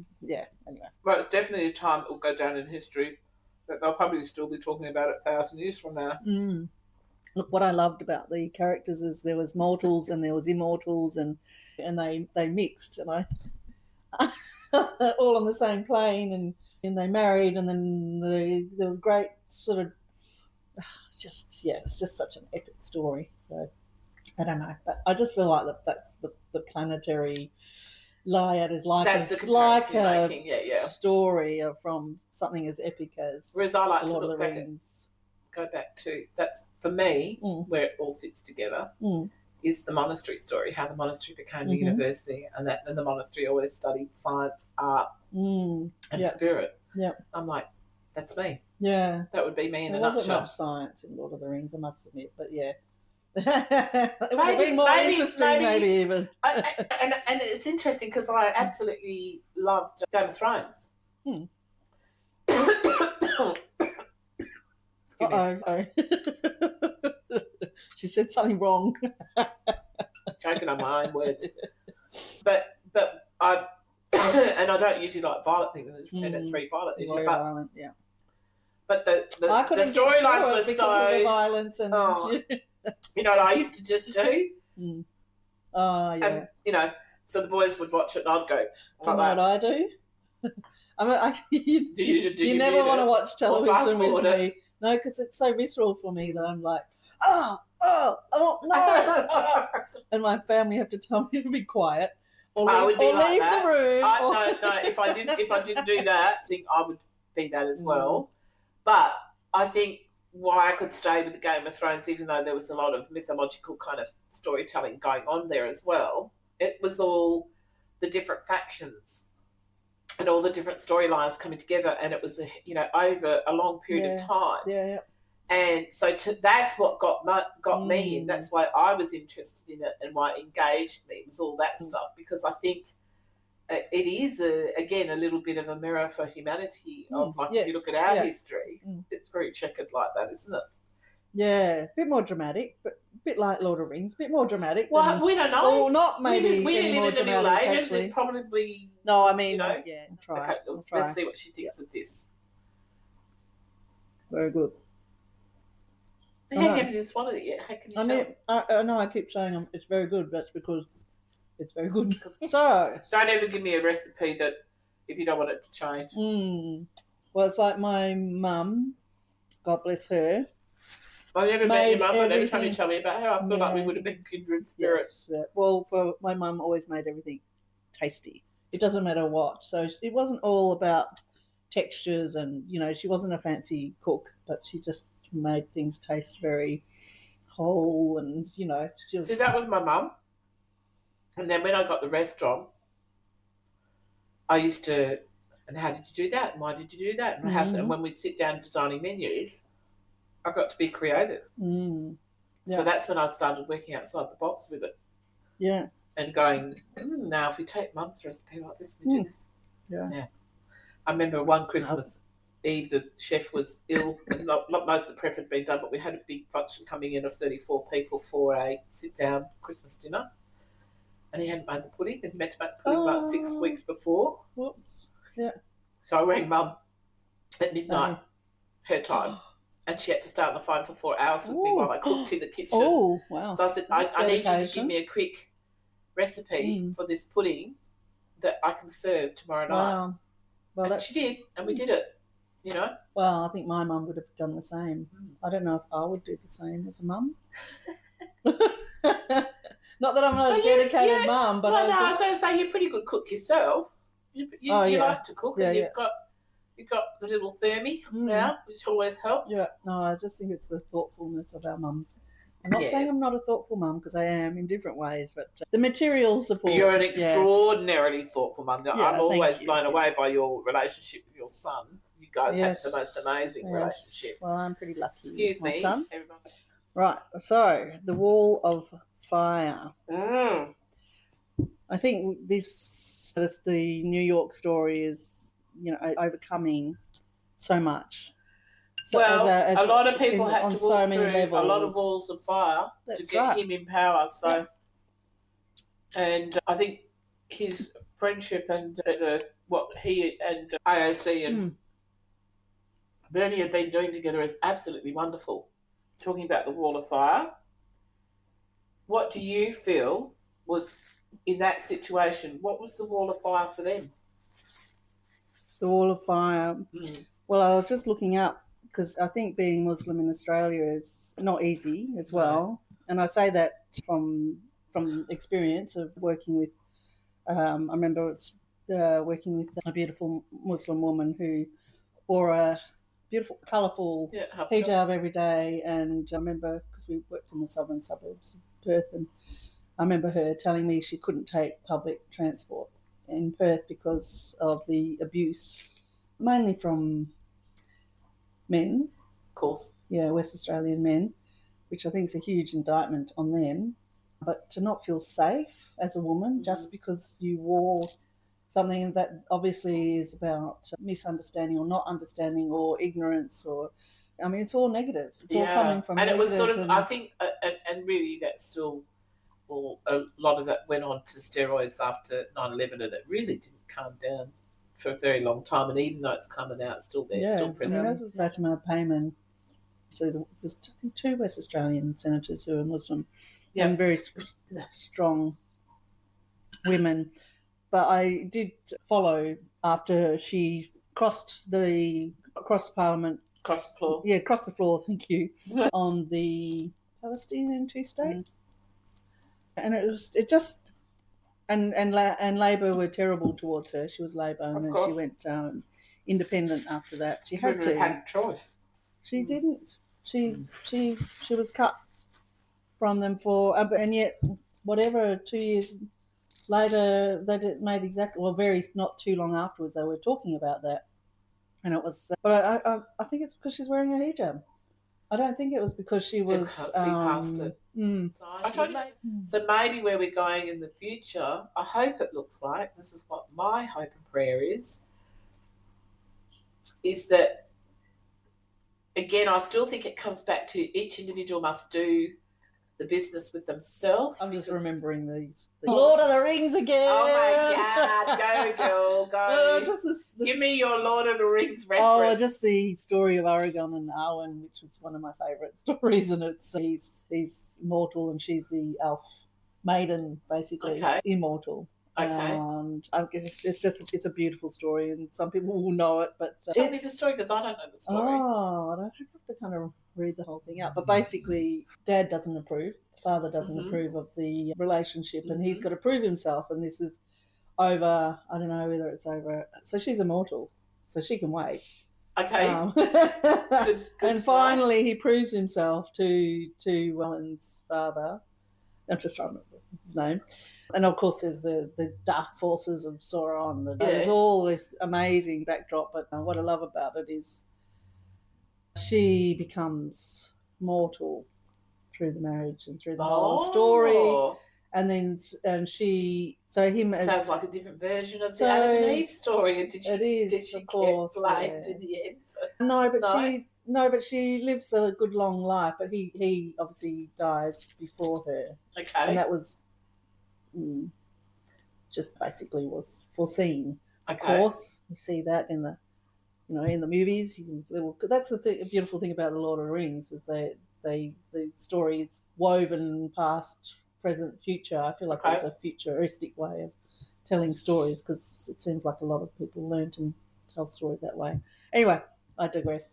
Well, it's definitely a time that will go down in history, that they'll probably still be talking about it 1,000 years from now. Mm. Look, what I loved about the characters is there was mortals and there was immortals, and they mixed, and I all on the same plane, and they married, and then there was great sort of it's just such an epic story. So I don't know, but I just feel like that's the planetary Iliad is like a story from something as epic as Whereas I like Lord to of the Rings. Go back to that's for me where it all fits together is the monastery story, how the monastery became a university, and the monastery always studied science, art, and spirit. Yeah, I'm like, that's me. Yeah, that would be me in a nutshell. There wasn't much science in Lord of the Rings, I must admit, but yeah. It would have been more interesting, maybe even. And it's interesting because I absolutely loved Game of Thrones. Uh-oh. She said something wrong. Choking on my own words. But I and I don't usually like violent things, and it's very violent. Very violent, yeah. But the storylines were because of the violence and. You know what I used to just do? Oh, yeah. And, so the boys would watch it and I'd go. You know what I do? You never want to watch television with me. No, because it's so visceral for me that I'm like, oh, no. And my family have to tell me to be quiet or leave, leave the room. No, if I didn't do that, I think I would be that as well. But I think why I could stay with the Game of Thrones, even though there was a lot of mythological kind of storytelling going on there as well, it was all the different factions and all the different storylines coming together, and it was over a long period of time. Yeah. And so that's what got me in. That's why I was interested in it and why it engaged me. It was all that stuff, because I think it is, again, a little bit of a mirror for humanity. If you look at our history, it's very checkered like that, isn't it? Yeah, a bit more dramatic, but a bit like Lord of the Rings, a bit more dramatic. Well, we don't know. Or not maybe we didn't live in the Middle Ages. Actually. It probably... No, I mean, try. Okay, let's see what she thinks of this. Very good. You haven't even swallowed it yet. How can you tell? I know I keep saying it's very good, but that's because it's very good. So... Don't ever give me a recipe that if you don't want it to change. Well, it's like my mum, God bless her. I've never met your mum, but every time you tell me about her, I feel like we would have been kindred spirits. Yes. Well, my mum always made everything tasty. It doesn't matter what. So it wasn't all about textures and, she wasn't a fancy cook, but she just made things taste very whole and, she was... See, that was my mum. And then when I got the restaurant, I used to, and how did you do that? And why did you do that? And, and when we'd sit down designing menus, I got to be creative. Yeah. So that's when I started working outside the box with it. Yeah. And going, now if we take Mum's recipe like this, we do this. Yeah. I remember one Christmas Eve, the chef was ill. Not most of the prep had been done, but we had a big function coming in of 34 people for a sit-down Christmas dinner. And he hadn't made the pudding, and he meant to make the pudding about 6 weeks before. Whoops. Yeah. So I rang Mum at midnight, her time, and she had to stay on the phone for 4 hours with me while I cooked in the kitchen. Oh, wow. So I said, I need you to give me a quick recipe for this pudding that I can serve tomorrow night. Wow. Well, and she did, and we did it, Well, I think my mum would have done the same. I don't know if I would do the same as a mum. Not that I'm not a dedicated mum, but I was going to say you're a pretty good cook yourself. You like to cook, and you've got the little thermy now, which always helps. Yeah, no, I just think it's the thoughtfulness of our mums. I'm not saying I'm not a thoughtful mum, because I am in different ways, but the material support. You're an extraordinarily thoughtful mum. Yeah, I'm always blown away by your relationship with your son. You guys have the most amazing relationship. Well, I'm pretty lucky. Excuse with me, my son. everybody. Right, so the Wall of Fire. I think this the New York story is, overcoming so much. So a lot of people had to walk through levels. a lot of walls of fire to get him in power. So, and I think his friendship and what he and AOC and Bernie have been doing together is absolutely wonderful. Talking about the Wall of Fire, what do you feel was in that situation? What was the Wall of Fire for them? The Wall of Fire. Well, I was just looking up, because I think being Muslim in Australia is not easy as well. And I say that from experience of working with, I remember working with a beautiful Muslim woman who wore a beautiful, colourful hijab every day. And I remember, because we worked in the southern suburbs of Perth, and I remember her telling me she couldn't take public transport in Perth because of the abuse, mainly from men, of course. Yeah, West Australian men, which I think is a huge indictment on them. But to not feel safe as a woman just because you wore something that obviously is about misunderstanding or not understanding or ignorance, or, I mean, it's all negatives. It's all coming from and negatives. It was sort of, I think, and really that's still, well, a lot of that went on to steroids after 9/11, and it really didn't calm down for a very long time. And even though it's coming out, it's still there, it's still present. I mean, this is Fatima Payman. So there's two West Australian senators who are Muslim and very strong women. But I did follow after she crossed Parliament Across the floor. Yeah, across the floor, thank you, on the Palestinian two-state. And and Labor were terrible towards her. She was Labor, and then she went independent after that. She had to. Had a choice. She didn't. She was cut from them for, and yet whatever 2 years later they made very not too long afterwards they were talking about that, and it was. But I think it's because she's wearing a hijab. I don't think it was because she was. Past it. I told you. So maybe where we're going in the future, I hope it looks like, this is what my hope and prayer is that, again, I still think it comes back to each individual must do the business with themselves. I'm just remembering the Lord of the Rings again. Oh my God, go girl, go. Give me your Lord of the Rings reference. Oh, just the story of Aragon and Arwen, which was one of my favourite stories, and it's he's immortal and she's the elf maiden, basically, immortal. Okay. And it's a beautiful story, and some people will know it, but tell me the story, because I don't know the story. Oh, I don't have to kind of read the whole thing out, but basically, Dad doesn't approve, Father doesn't approve of the relationship, and he's got to prove himself, and this is over. I don't know whether it's over. So she's immortal, so she can wait. Okay. Good and finally, he proves himself to Welland's father. I'm just trying to remember his name. And of course, there's the dark forces of Zohran. There's all this amazing backdrop. But what I love about it is she becomes mortal through the marriage and through the whole story. And she, so him as sounds like a different version of the Adam and Eve story. And did she of course, get blamed in the end? No, but she lives a good long life. But he obviously dies before her. Okay, and that was just basically was foreseen. Okay. Of course, you see that in the in the movies. That's the beautiful thing about the Lord of the Rings is the story is woven past, present, future. I feel like it's a futuristic way of telling stories because it seems like a lot of people learn to tell stories that way. Anyway, I digress.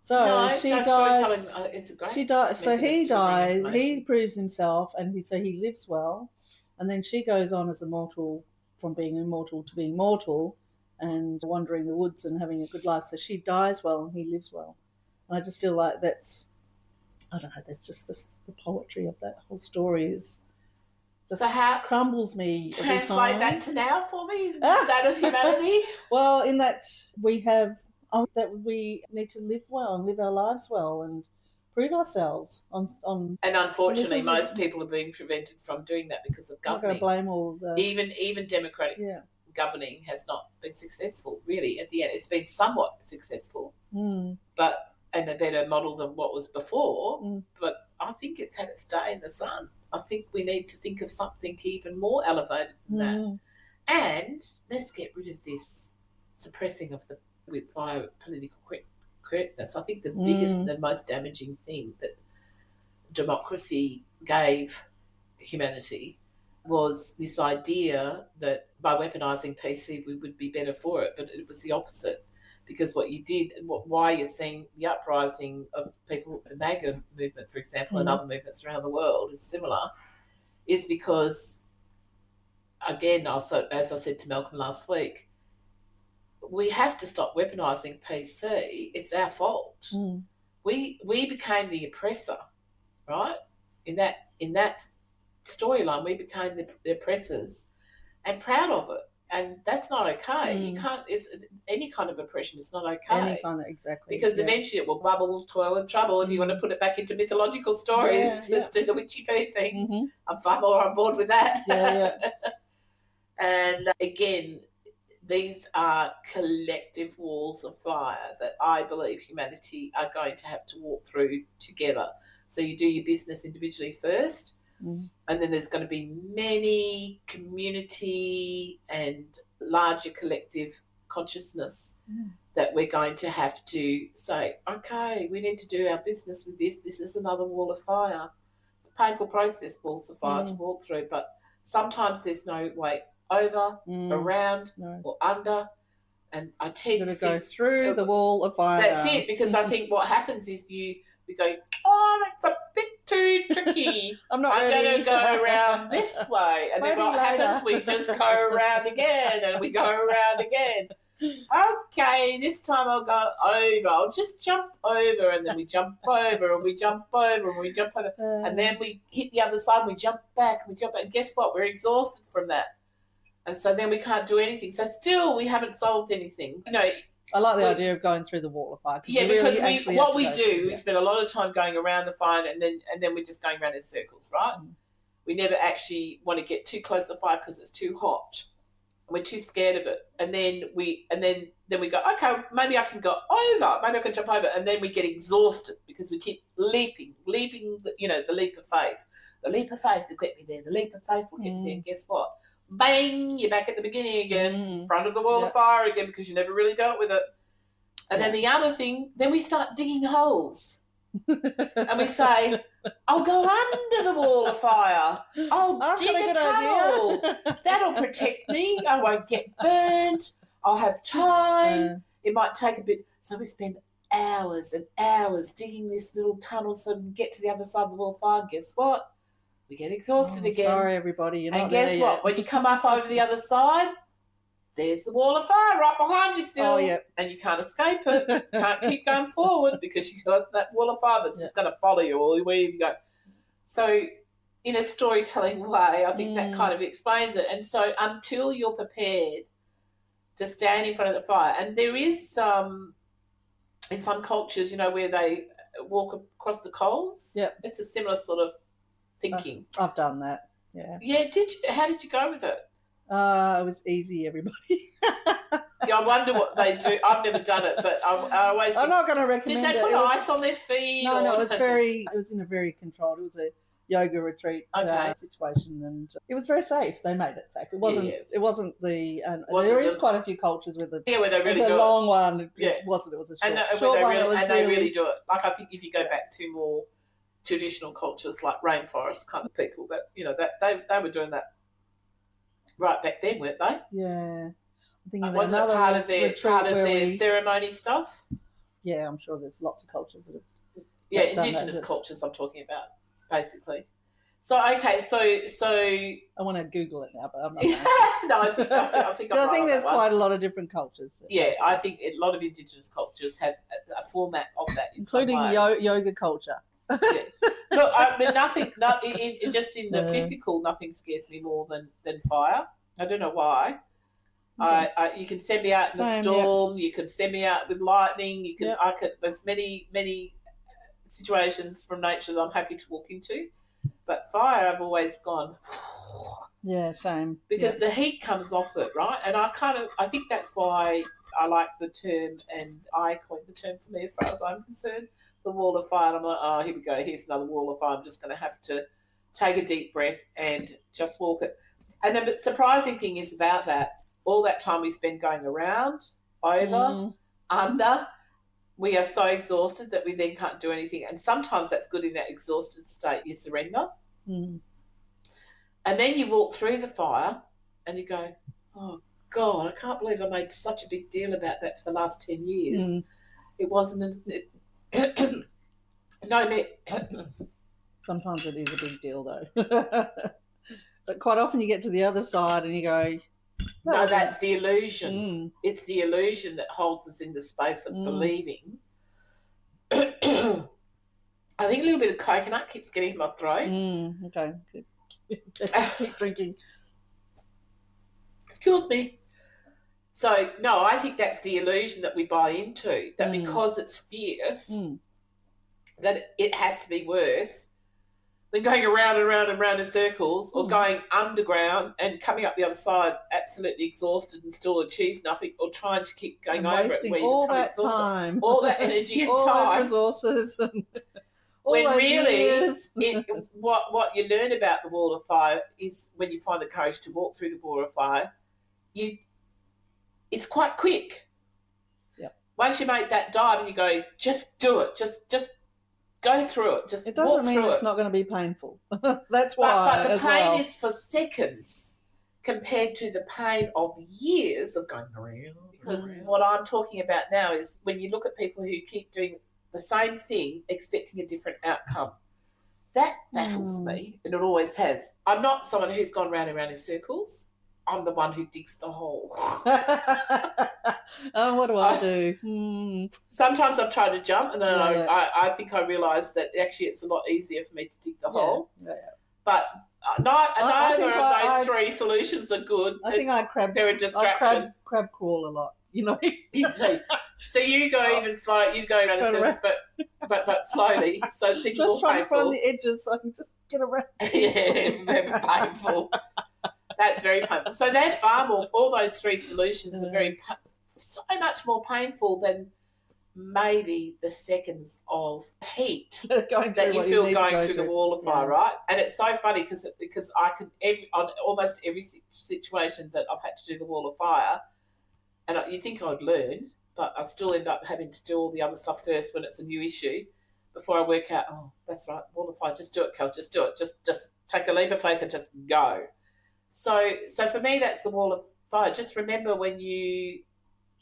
So she dies. It's a great. She dies. So he dies. He proves himself, and he lives well, and then she goes on as immortal, from being immortal to being mortal, and wandering the woods and having a good life. So she dies well, and he lives well. And I just feel like that's, I don't know. There's just the poetry of that whole story is just crumbles me every time. Translate that to now for me. The state of humanity. Well, in that we have. That we need to live well and live our lives well and prove ourselves on. And unfortunately, most people are being prevented from doing that because of governing. I'm going to blame all the even democratic governing has not been successful. Really, at the end, it's been somewhat successful, but and a better model than what was before. But I think it's had its day in the sun. I think we need to think of something even more elevated than that. And let's get rid of this suppressing of the via political correctness. I think the biggest and the most damaging thing that democracy gave humanity was this idea that by weaponising PC we would be better for it, but it was the opposite. Because what you did and why you're seeing the uprising of people, the MAGA movement, for example, and other movements around the world is similar, is because, again, also, as I said to Malcolm last week, we have to stop weaponising PC. It's our fault. We became the oppressor, right? In that storyline, we became the oppressors, and proud of it. And that's not okay. You can't. It's any kind of oppression is not okay. Any kind of exactly. Because eventually it will bubble, twirl, and trouble. If you want to put it back into mythological stories, let's do the witchy poo thing. I'm far more on board with that. And again, these are collective walls of fire that I believe humanity are going to have to walk through together. So you do your business individually first, and then there's going to be many community and larger collective consciousness that we're going to have to say, okay, we need to do our business with this. This is another wall of fire. It's a painful process, walls of fire to walk through, but sometimes there's no way over, around, or under. And I tend You're to going to go think through the wall of fire. that's it, because I think what happens is we go, oh, that's a bit too tricky. I'm not going ready. to go around this way. And then Maybe what happens, we just go around again, and we go around again. Okay, this time I'll go over. I'll just jump over, and then we jump over, and we jump over, and we jump over. And then we hit the other side, and we jump back, and we jump back. And guess what? We're exhausted from that. And so then we can't do anything. So still we haven't solved anything. You know, I like the idea of going through the wall of fire. Yeah, really because we spend a lot of time going around the fire, and then we're just going around in circles, right? We never actually want to get too close to the fire because it's too hot. We're too scared of it. And then we go, okay, maybe I can go over, maybe I can jump over, and then we get exhausted because we keep leaping, you know, the leap of faith. The leap of faith will get me there. The leap of faith will get me there. And guess what? Bang, you're back at the beginning again, in front of the wall of fire again, because you never really dealt with it. And then the other thing, then we start digging holes. And we say, I'll go under the wall of fire. I'll dig a tunnel. That'll protect me. I won't get burnt. I'll have time. It might take a bit. So we spend hours and hours digging this little tunnel so we can get to the other side of the wall of fire. And guess what? We get exhausted again. Sorry, everybody. You're not and guess there what? yet. When you come up over the other side, there's the wall of fire right behind you still. Oh, yeah. And you can't escape it. You can't keep going forward because you've got that wall of fire that's just going to follow you all wherever you go. So in a storytelling way, I think that kind of explains it. And so until you're prepared to stand in front of the fire, and there is in some cultures, you know, where they walk across the coals. Yeah. It's a similar sort of thinking. I've done that. Yeah. Yeah, how did you go with it? It was easy, everybody. Yeah, I wonder what they do. I've never done it, but I always think, I'm not going to recommend it. did they put ice on their feet? No, it was in a very controlled, it was a yoga retreat situation, and it was very safe. They made it safe. It wasn't there is quite a few cultures with it. Yeah, where they really do it. It's a long one. Yeah. It wasn't. It was a and short one. They really do it. Like, I think if you go back to more traditional cultures like rainforest kind of people, that, you know, that they were doing that right back then, weren't they? Yeah. I think was it part of their ceremony stuff? Yeah, I'm sure there's lots of cultures that have. Yeah, indigenous cultures I'm talking about, basically. So okay, so I want to Google it now, but I'm not. No, I think there's quite a lot of different cultures. Yeah, I think a lot of indigenous cultures have a format of that, including yoga culture. Yeah. Look, I mean, just in the physical, nothing scares me more than fire. I don't know why. Okay. You can send me out in a storm. You can send me out with lightning. You can. There's many situations from nature that I'm happy to walk into, but fire, I've always gone. Yeah, same. Because the heat comes off it, right? And I think that's why I like the term, and I coined the term for me as far as I'm concerned, the wall of fire. And I'm like, oh, here we go. Here's another wall of fire. I'm just going to have to take a deep breath and just walk it. And the surprising thing is about that, all that time we spend going around, over, under, we are so exhausted that we then can't do anything. And sometimes that's good in that exhausted state. You surrender. And then you walk through the fire and you go, oh, God, I can't believe I made such a big deal about that for the last 10 years. It wasn't... Sometimes it is a big deal, though. But quite often you get to the other side and you go... No, that's the illusion. It's the illusion that holds us in the space of believing. I think a little bit of coconut keeps getting in my throat. Okay. Keep drinking. Excuse me. So, no, I think that's the illusion that we buy into, that because it's fierce, that it has to be worse than going around and around and around in circles, or going underground and coming up the other side absolutely exhausted and still achieve nothing, or trying to keep going over it. Wasting all that time. All that energy and all time. Those resources. And when really, what you learn about the wall of fire is when you find the courage to walk through the wall of fire, it's quite quick. Yeah. Once you make that dive and you go, just do it, just go through it. Just it doesn't mean it's not going to be painful. That's why. But the pain is for seconds compared to the pain of years of going around. Because what I'm talking about now is when you look at people who keep doing the same thing, expecting a different outcome. That baffles me, and it always has. I'm not someone who's gone round and round in circles. I'm the one who digs the hole. Oh, what do I do? Sometimes I've tried to jump, and then I think I realise that actually it's a lot easier for me to dig the hole. Yeah. But neither of those three solutions are good. I think they're a distraction. I crab crawl a lot, you know. So you go even slow. You go around in circles, but slowly. So it's even just more trying painful. to find the edges so I can just get around. Yeah, very painful. That's very painful. So they're far more. All those three solutions are so much more painful than maybe the seconds of heat that you feel going through the wall of fire, right? And it's so funny because I can on almost every situation that I've had to do the wall of fire, and you think I'd learn, but I still end up having to do all the other stuff first when it's a new issue before I work out, oh, that's right, wall of fire, just do it, Kel, just do it. Just take a leap of faith and just go. So for me, that's the wall of fire. Just remember when you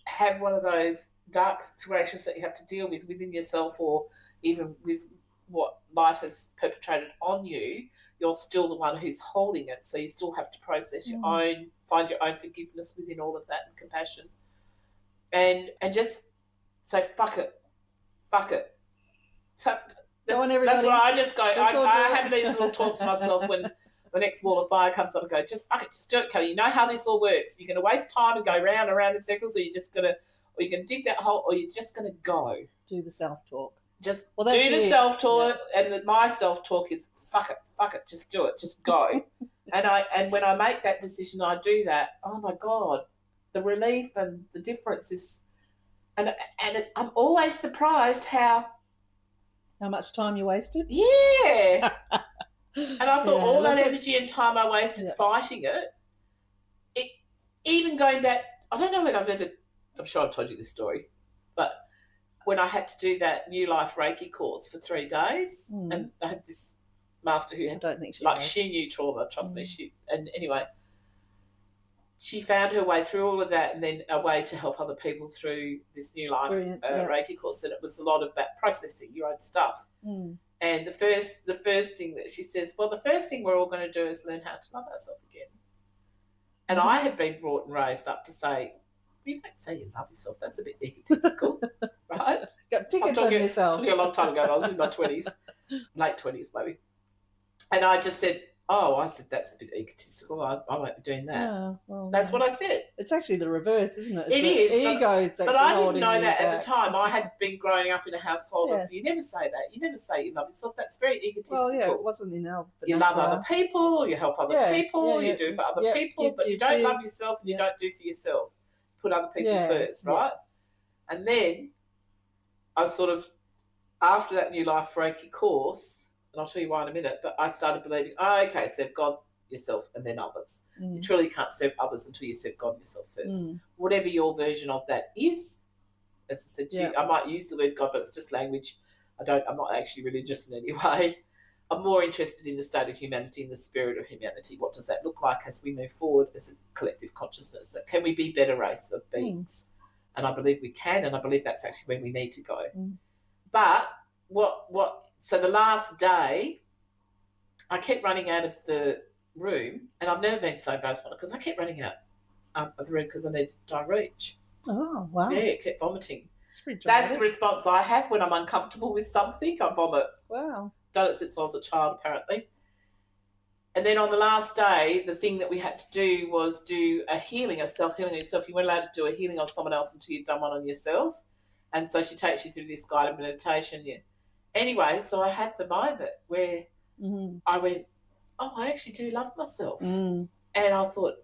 have one of those dark situations that you have to deal with within yourself or even with what life has perpetrated on you, you're still the one who's holding it. So you still have to process your own, find your own forgiveness within all of that and compassion. And just say, fuck it. So that's why I just go, I have these little talks to myself when the next wall of fire comes up and go, just fuck it, just do it, Kelly. You know how this all works. You're going to waste time and go round and round in circles, or you're going to dig that hole, or you're just going to go. Do the self-talk. Just do the self-talk, and my self-talk is, fuck it, just do it, just go. and when I make that decision, I do that, oh my God, the relief and the difference is, and I'm always surprised how much time you wasted. Yeah. And I thought all that energy and time I wasted fighting it, even going back, I don't know whether I'm sure I've told you this story, but when I had to do that New Life Reiki course for 3 days, and I had this master who had, she knew trauma, trust me, anyway, she found her way through all of that and then a way to help other people through this New Life Reiki course, and it was a lot of that processing your own stuff. And the first thing that she says, well, the first thing we're all going to do is learn how to love ourselves again. And I had been brought and raised up to say, you don't say you love yourself, that's a bit egotistical, right? Got tickets on yourself. Talking a long time ago, I was in my 20s, late 20s maybe. And I just said, that's a bit egotistical. I won't be doing that. Oh, well, that's what I said. It's actually the reverse, isn't it? It is. Ego. But I didn't know that at the time. I had been growing up in a household of, you never say that. You never say you love yourself. That's very egotistical. Well, yeah, it wasn't in our... You love other people, you help other people, you do for other people, but you don't love yourself and you don't do for yourself. Put other people first, right? And then I sort of, after that New Life Reiki course, and I'll tell you why in a minute, but I started believing, serve God, yourself, and then others. You truly can't serve others until you serve God and yourself first. Whatever your version of that is, as I said to you, I might use the word God, but it's just language. I'm not actually religious in any way. I'm more interested in the state of humanity and the spirit of humanity. What does that look like as we move forward as a collective consciousness? Can we be better race of beings? And I believe we can, and I believe that's actually where we need to go. But so the last day, I kept running out of the room, and I've never been so embarrassed because I kept running out of the room because I needed to reach. Oh, wow. Yeah, I kept vomiting. That's the response I have when I'm uncomfortable with something. I vomit. Wow. Done it since I was a child, apparently. And then on the last day, the thing that we had to do was do a healing, a self-healing on yourself. You weren't allowed to do a healing on someone else until you'd done one on yourself. And so she takes you through this guided meditation. Anyway, so I had the moment where I went, I actually do love myself. And I thought,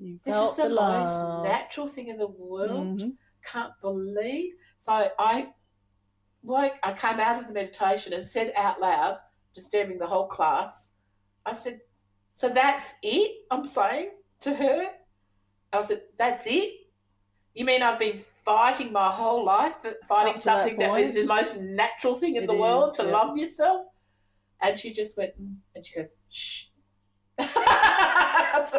this is the most natural thing in the world. Can't believe. So I came out of the meditation and said out loud, disturbing the whole class, I said, so that's it, I'm saying to her. I said, that's it? You mean I've been fighting my whole life, fighting something that is the most natural thing in the world, to love yourself? And she just went, and she goes, shh. I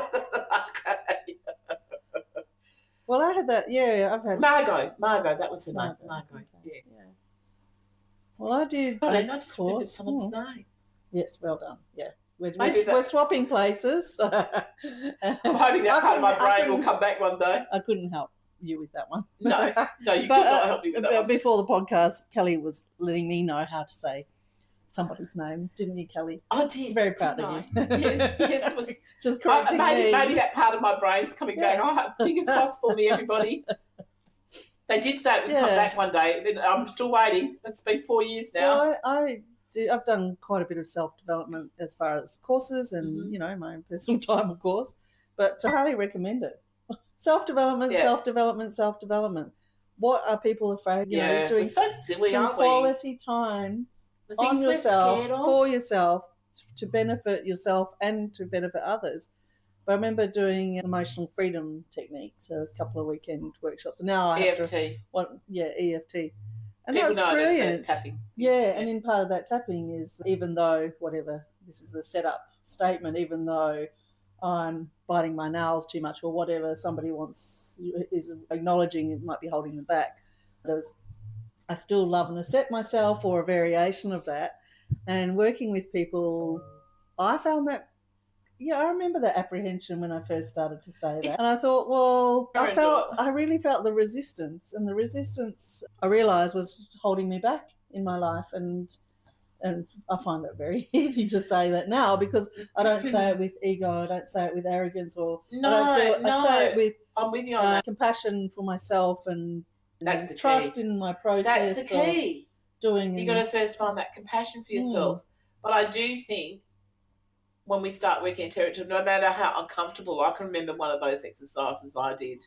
Well, I had that. Yeah, I've had Margot, that was her name. Margot. Okay. Yeah. Well, I did. I just remembered someone's name. Yes, well done. Yeah. Maybe We're swapping places. I'm hoping that part of my brain will come back one day. I couldn't help you with that one. No, you could not help me with that one. Before the podcast, Kelly was letting me know how to say somebody's name, didn't you, Kelly? I did. I was very proud of you. Yes, it was. Just correcting me. Maybe that part of my brain's coming back. Oh, fingers crossed for me, everybody. They did say it would come back one day. I'm still waiting. It's been 4 years now. Well, I've done quite a bit of self-development as far as courses and, you know, my own personal time, of course. But I highly recommend it. Self-development. What are people afraid of? You know, doing so silly, some aren't we? quality time The on things we're yourself, scared of. for yourself, to benefit yourself and to benefit others. But I remember doing emotional freedom technique, so there's a couple of weekend workshops. And now I have EFT. EFT. And People that was know brilliant. Tapping. Yeah, and in part of that tapping is, even though, whatever, this is the setup statement, even though I'm biting my nails too much or whatever somebody is acknowledging it might be holding them back, I still love and accept myself, or a variation of that. And working with people, I found that, I remember that apprehension when I first started to say that. And I thought, well, I really felt the resistance. And the resistance, I realised, was holding me back in my life. And I find it very easy to say that now, because I don't say it with ego, I don't say it with arrogance, or I say it with I'm with you on that. Compassion for myself and That's the trust key. in my process. That's the key. You've got to first find that compassion for yourself. But I do think when we start working in territory, no matter how uncomfortable, I can remember one of those exercises I did,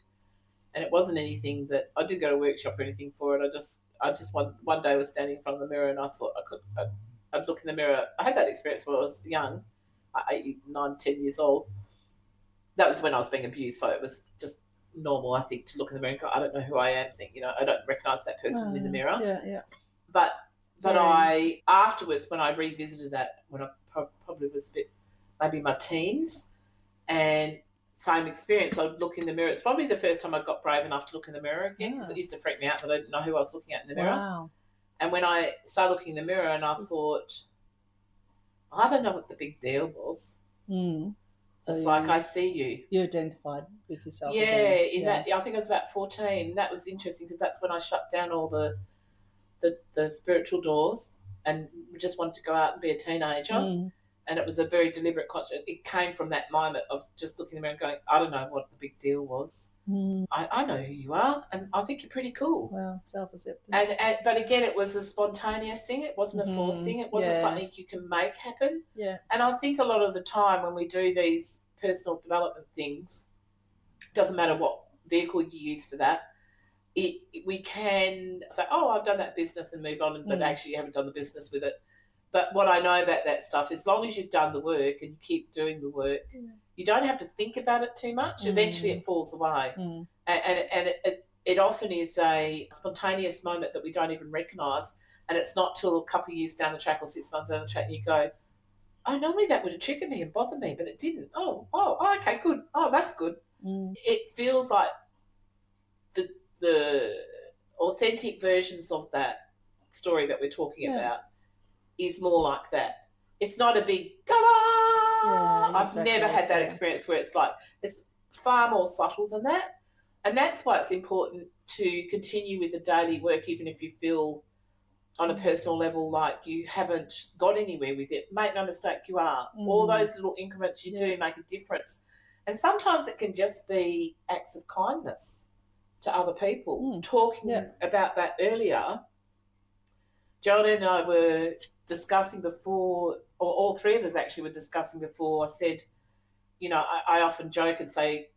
and it wasn't anything that I didn't go to a workshop or anything for it. I just one day was standing in front of the mirror, and I thought I'd look in the mirror. I had that experience when I was young, 8, 9, 10 years old. That was when I was being abused, so it was just normal, I think, to look in the mirror and go, I don't know who I am. I don't recognise that person in the mirror. Yeah. But I afterwards, when I revisited that, when I probably was a bit, maybe my teens, and same experience, I'd look in the mirror. It's probably the first time I got brave enough to look in the mirror again, because it used to freak me out that I didn't know who I was looking at in the mirror. Wow. And when I started looking in the mirror, and I thought, I don't know what the big deal was. So it's like, I see you. You identified with yourself. Yeah, again. that, I think I was about 14. That was interesting, because that's when I shut down all the spiritual doors and just wanted to go out and be a teenager. And it was a very deliberate conscious. It came from that moment of just looking in the mirror and going, I don't know what the big deal was. I know who you are, and I think you're pretty cool. Well, self-acceptance. But again, it was a spontaneous thing. It wasn't a forced thing. It wasn't something you can make happen. Yeah. And I think a lot of the time when we do these personal development things, it doesn't matter what vehicle you use for that, we can say, oh, I've done that business and move on, but actually you haven't done the business with it. But what I know about that stuff, as long as you've done the work and you keep doing the work, you don't have to think about it too much. Eventually it falls away. And it often is a spontaneous moment that we don't even recognise. And it's not till a couple of years down the track or 6 months down the track and you go, oh, normally that would have triggered me and bothered me, but it didn't. Oh, okay, good. Oh, that's good. It feels like the authentic versions of that story that we're talking about is more like that. It's not a big ta-da! I've never had that experience where it's like, it's far more subtle than that. And that's why it's important to continue with the daily work, even if you feel on a personal level like you haven't got anywhere with it. Make no mistake, you are. All those little increments you do make a difference. And sometimes it can just be acts of kindness to other people. Talking about that earlier, Geraldine and I were discussing before, or all three of us actually were discussing before. I said, I often joke and say,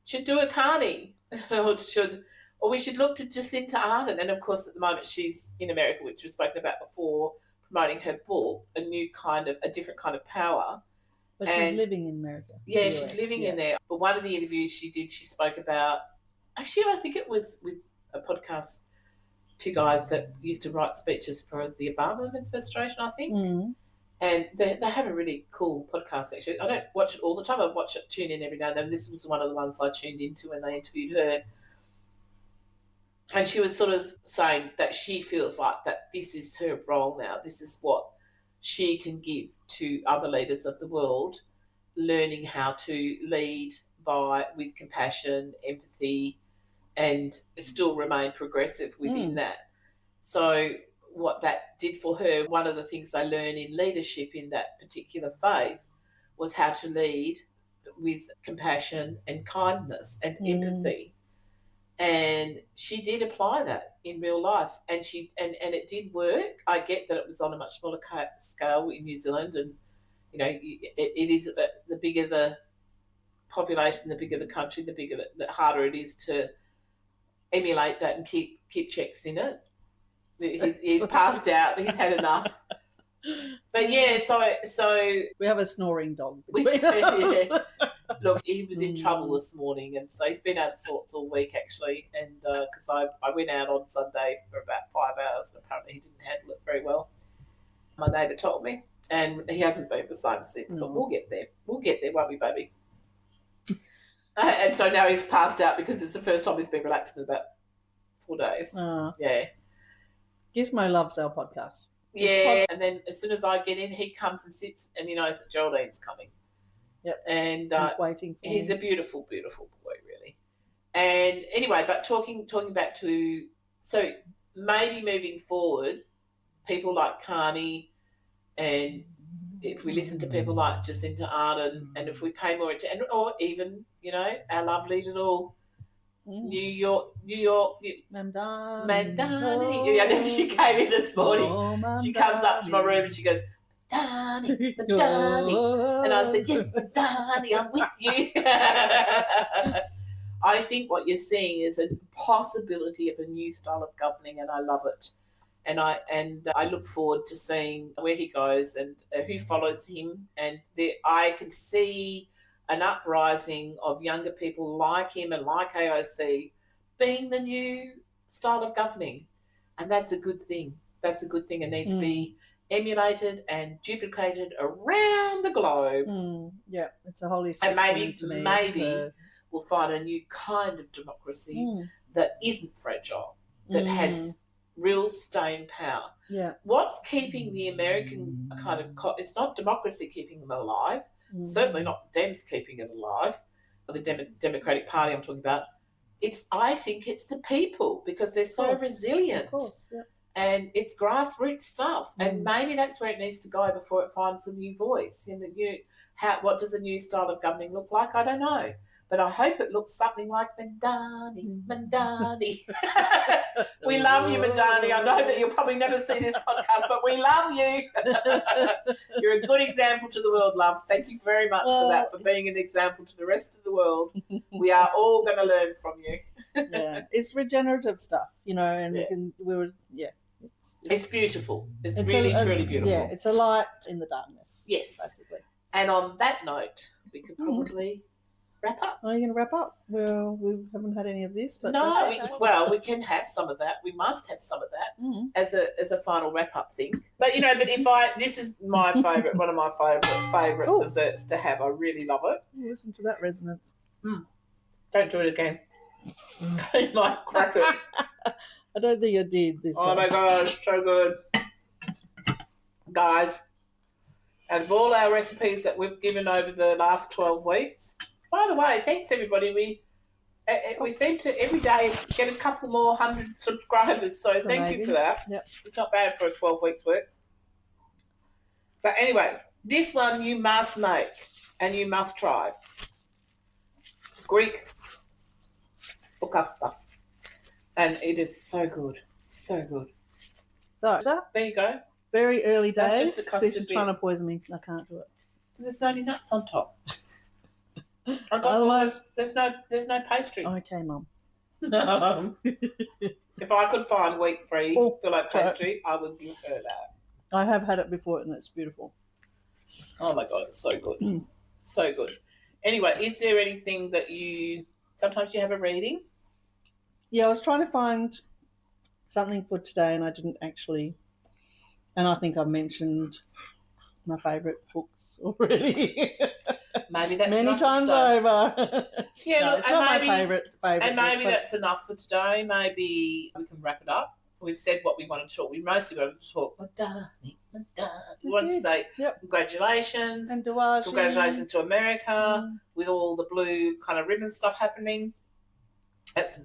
should do a Carney, or we should look to Jacinda Ardern. And of course, at the moment, she's in America, which we've spoken about before, promoting her book, a different kind of power. But she's living in America. Yeah, she's living in there. But one of the interviews she did, she spoke about, actually, I think it was with a podcast, 2 guys that used to write speeches for the Obama administration, I think. And they have a really cool podcast, actually. I don't watch it all the time. I tune in every now and then. This was one of the ones I tuned into when they interviewed her. And she was sort of saying that she feels like that this is her role now. This is what she can give to other leaders of the world, learning how to lead with compassion, empathy, and still remain progressive within that. So what that did for her, one of the things they learn in leadership in that particular faith was how to lead with compassion and kindness and empathy. And she did apply that in real life, and it did work. I get that it was on a much smaller scale in New Zealand, and it is the bigger the population, the bigger the country, the harder it is to emulate that and keep checks in it. He's passed out. He's had enough. But yeah, so we have a snoring dog. Look, he was in trouble this morning, and so he's been out of sorts all week actually. And because I went out on Sunday for about 5 hours, and apparently he didn't handle it very well. My neighbour told me, and he hasn't been the same since. But we'll get there. We'll get there, won't we, baby? And so now he's passed out because it's the first time he's been relaxed in about 4 days. Yeah. Gizmo loves our podcast. Yeah, and then as soon as I get in, he comes and sits, and he knows that Geraldine's coming. Yep. And he's waiting for he's me. a beautiful, beautiful boy, really. And anyway, but talking back to, so maybe moving forward, people like Carney, and if we listen to people like Jacinda Ardern, and if we pay more attention, or even, our lovely little New York Mamdani. Yeah, she came in this morning. She comes up to my room and she goes, Mamdani. And I said, yes, Mamdani, I'm with you. I think what you're seeing is a possibility of a new style of governing, and I love it. And I look forward to seeing where he goes and who follows him. And I can see an uprising of younger people like him and like AOC being the new style of governing. And that's a good thing. That's a good thing. It needs to be emulated and duplicated around the globe. Yeah, it's a holistic and maybe thing to me. We'll find a new kind of democracy that isn't fragile, that has real staying power. Yeah. What's keeping the American kind of it's not democracy keeping them alive. Certainly not the Dems keeping it alive, or the Democratic Party I'm talking about. I think it's the people, because they're so resilient. Of course, yeah. And it's grassroots stuff. And maybe that's where it needs to go before it finds a new voice. And what does a new style of governing look like? I don't know. But I hope it looks something like Mamdani. We love you, Mamdani. I know that you'll probably never see this podcast, but we love you. You're a good example to the world, love. Thank you very much for that, for being an example to the rest of the world. We are all going to learn from you. Yeah, it's regenerative stuff, and it's beautiful. It's really, truly beautiful. Yeah, it's a light in the darkness. Yes. Basically. And on that note, we could probably wrap up. Are you going to wrap up? Well, we haven't had any of this, but no. We can have some of that. We must have some of that as a final wrap up thing. But this is my favourite, one of my favourite desserts to have. I really love it. Listen to that resonance. Don't do it again. You might crack it. I don't think I did this time. Oh my gosh, so good, guys! Out of all our recipes that we've given over the last 12 weeks. By the way, thanks everybody. We seem to every day get a couple more 100 subscribers, so thank you for that. Yep. It's not bad for a 12 weeks work. But anyway, this one you must make and you must try. Greek focaccia. And it is so good. So good. So, there you go. Very early That's days. just the custard She's bit. trying to poison me. I can't do it. There's no nuts on top. Otherwise, there's no pastry. Okay, Mum. If I could find wheat-free fillet pastry, I would give her that. I have had it before, and it's beautiful. Oh my god, it's so good, so good. Anyway, is there anything that sometimes you have a reading? Yeah, I was trying to find something for today, and I didn't actually. And I think I mentioned my favourite books already. Maybe that's many enough times for today. over. Yeah, No, look, it's and not maybe, my favourite. And maybe book, that's enough for today. Maybe we can wrap it up. We've said what we want to talk. We mostly wanted to talk Mamdani. We wanted to say congratulations. And Duashi. Congratulations to America with all the blue kind of ribbon stuff happening. That's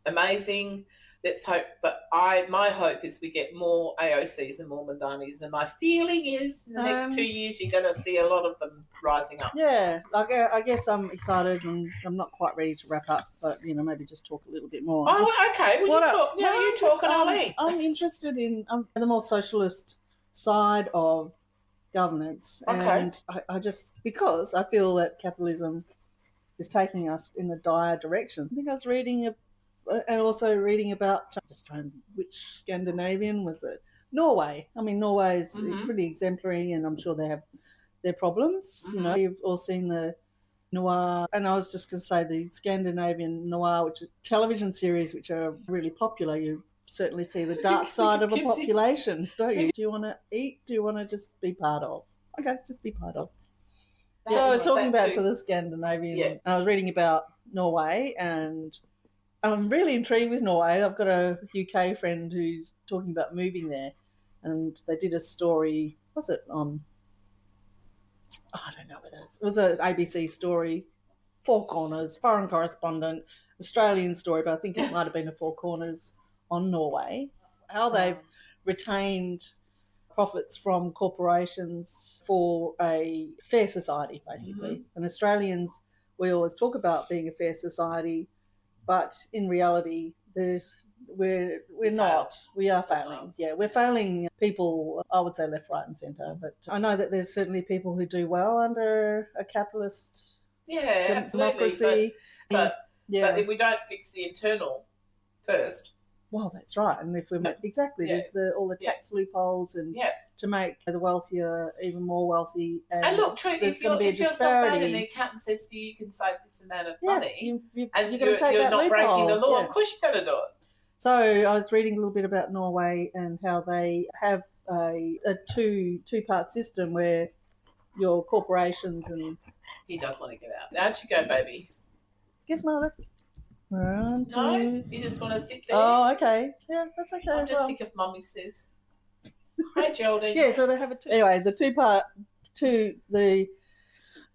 amazing. Let's hope. But my hope is we get more AOCs and more Mamdanis. And my feeling is in the next 2 years you're going to see a lot of them rising up. Yeah, like I guess I'm excited and I'm not quite ready to wrap up, but maybe just talk a little bit more. Oh, okay. Well, you talk and I'll eat. I'm interested in the more socialist side of governance, and I just because I feel that capitalism is taking us in a dire direction. I think I was reading and also reading about which Scandinavian was it? Norway. I mean, Norway is pretty exemplary, and I'm sure they have their problems. You've all seen the noir, and I was just going to say the Scandinavian noir, which is television series which are really popular. You certainly see the dark side of a population, don't you? Do you want to eat? Do you want to just be part of? Okay, just be part of. So I was talking about to the Scandinavian. I was reading about Norway, and I'm really intrigued with Norway. I've got a UK friend who's talking about moving there, and they did a story. Was it on? I don't know whether it was an ABC story. Four Corners, foreign correspondent, Australian story, but I think it might have been a Four Corners on Norway. How they've retained profits from corporations for a fair society, basically. And Australians, we always talk about being a fair society, but in reality, we're not. We are failing. Yeah, we're failing people, I would say left, right and centre. But I know that there's certainly people who do well under a capitalist democracy. But if we don't fix the internal first. Well, that's right. And if we make there's all the tax loopholes and to make the wealthier even more wealthy. And look, Trent, if you're self-made and the accountant says to you, you can save this amount of money, and you're not breaking the law, of course you're going to do it. So I was reading a little bit about Norway and how they have a two-part system where your corporations and... He does want to get out. Out you go, baby. Guess my... One, two. No, you just want to sit there. Oh, okay. Yeah, that's okay. I'm just sick of Mummy says. Hi, Geraldine. Yeah, so they have anyway, the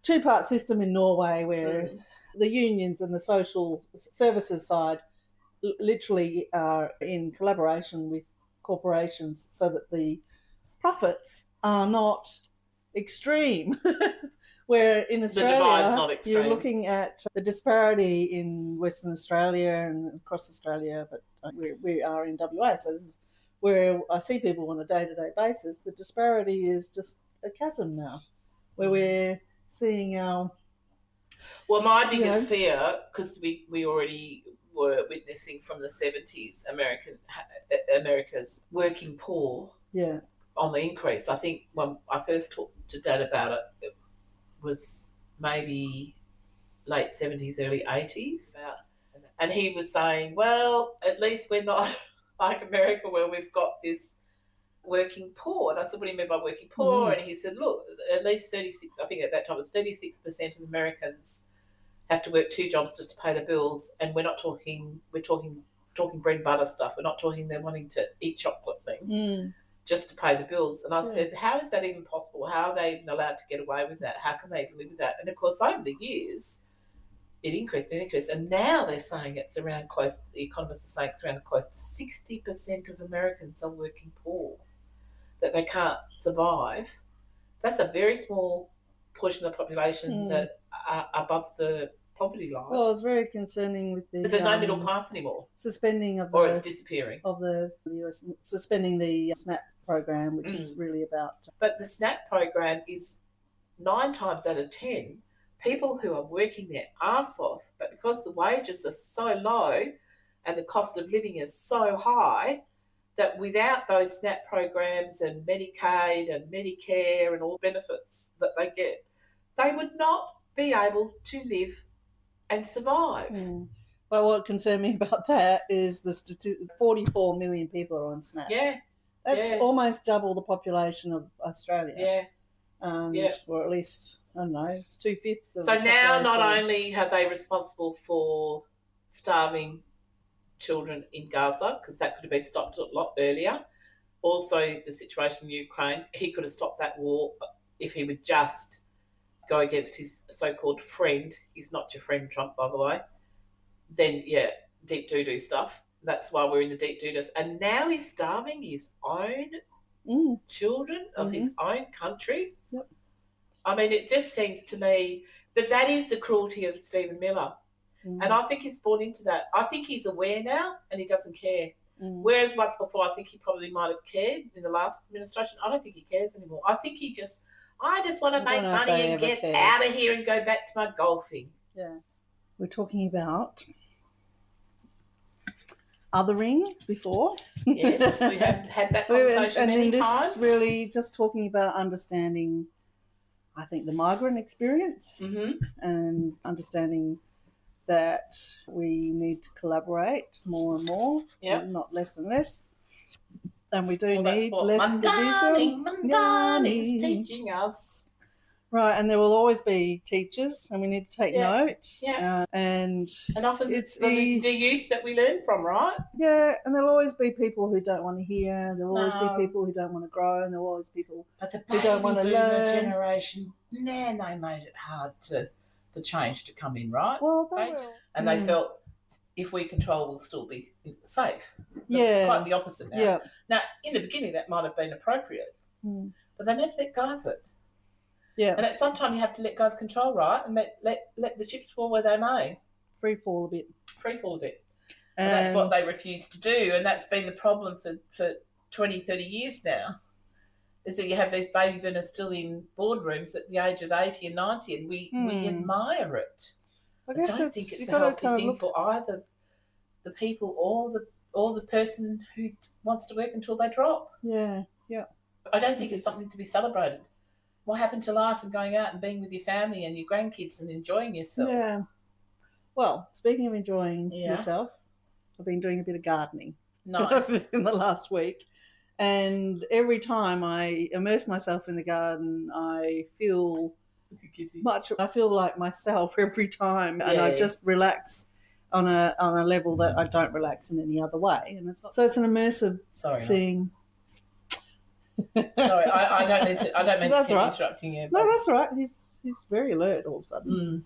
two-part system in Norway where the unions and the social services side literally are in collaboration with corporations so that the profits are not extreme. Where in Australia, you're looking at the disparity in Western Australia and across Australia, but we are in WA, so this is where I see people on a day-to-day basis. The disparity is just a chasm now, where we're seeing our... Well, my biggest fear, because we already were witnessing from the 70s America's working poor on the increase. I think when I first talked to Dad about it was maybe late 70s, early 80s. And he was saying, well, at least we're not like America where we've got this working poor. And I said, what do you mean by working poor? And he said, look, at least 36, I think at that time it was 36% of Americans have to work two jobs just to pay the bills. And we're talking bread and butter stuff. We're not talking them wanting to eat chocolate thing. Just to pay the bills. And I said, how is that even possible? How are they even allowed to get away with that? How can they even live with that? And of course, over the years, it increased. And now they're saying the economists are saying it's around close to 60% of Americans are working poor, that they can't survive. That's a very small portion of the population that are above the poverty line. Well, it's very concerning with this. There's no middle class anymore. Suspending of or it's disappearing. Of the US, suspending the SNAP program, which is really about... But the SNAP program is 9 times out of 10 people who are working their arse off, but because the wages are so low and the cost of living is so high, that without those SNAP programs and Medicaid and Medicare and all the benefits that they get, they would not be able to live and survive. But what concerned me about that is the 44 million people are on SNAP. Yeah. That's almost double the population of Australia. Yeah. and, Yeah. or at least, I don't know, it's 2/5 of So the now not population. only are they responsible for starving children in Gaza, because that could have been stopped a lot earlier, also the situation in Ukraine, he could have stopped that war if he would just go against his so-called friend. He's not your friend, Trump, by the way. Then, yeah, deep doo-doo stuff. That's why we're in the deep doo-doos. And now he's starving his own children of his own country. Yep. I mean, it just seems to me that is the cruelty of Stephen Miller. And I think he's bought into that. I think he's aware now and he doesn't care. Whereas once before, I think he probably might have cared in the last administration. I don't think he cares anymore. I think I just want to make money and get out of here and go back to my golfing. Yeah. We're talking about othering before. Yes, we have had that conversation many times. Really just talking about understanding, I think, the migrant experience and understanding that we need to collaborate more and more, not less and less. And we do need less division. Mamdani is teaching us. Right, and there will always be teachers, and we need to take note. Yeah. And often it's the youth that we learn from, right? Yeah, and there'll always be people who don't want to hear. There'll always be people who don't want to grow, and there'll always be people who don't want to learn. The generation, they made it hard for change to come in, right? Well, they will. And they felt if we control, we'll still be safe. But it's quite the opposite now. Yeah. Now, in the beginning, that might have been appropriate, but they never let go of it. Yeah. And at some time, you have to let go of control, right? And let the chips fall where they may. Free fall a bit. And that's what they refuse to do. And that's been the problem for 20, 30 years now, is that you have these baby boomers still in boardrooms at the age of 80 and 90, and we admire it. I don't think it's a healthy thing for either the people or the person who wants to work until they drop. Yeah, yeah. I don't think it's something to be celebrated. What happened to life and going out and being with your family and your grandkids and enjoying yourself? Yeah. Well, speaking of enjoying yourself, I've been doing a bit of gardening. Nice. In the last week. And every time I immerse myself in the garden, I feel like myself every time, and I just relax on a level that I don't relax in any other way. And it's an immersive thing. Sorry, I don't mean to keep interrupting you. But... No, that's all right. He's very alert all of a sudden.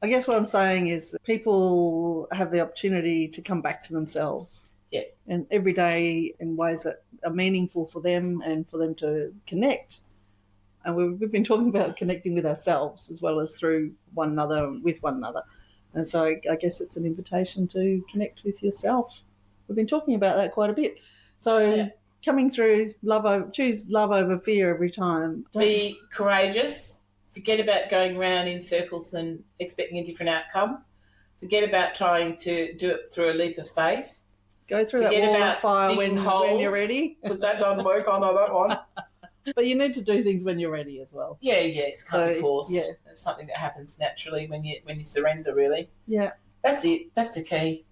I guess what I'm saying is people have the opportunity to come back to themselves. Yeah. And every day in ways that are meaningful for them and for them to connect. And we've been talking about connecting with ourselves as well as through one another, with one another. And so I guess it's an invitation to connect with yourself. We've been talking about that quite a bit. So coming through, choose love over fear every time. Be courageous. Forget about going around in circles and expecting a different outcome. Forget about trying to do it through a leap of faith. Go through that wall of fire when you're ready. Because that doesn't work. I know that one. But you need to do things when you're ready as well. Yeah, it's kind of forced. Yeah. It's something that happens naturally when you surrender, really. Yeah. That's it. That's the key.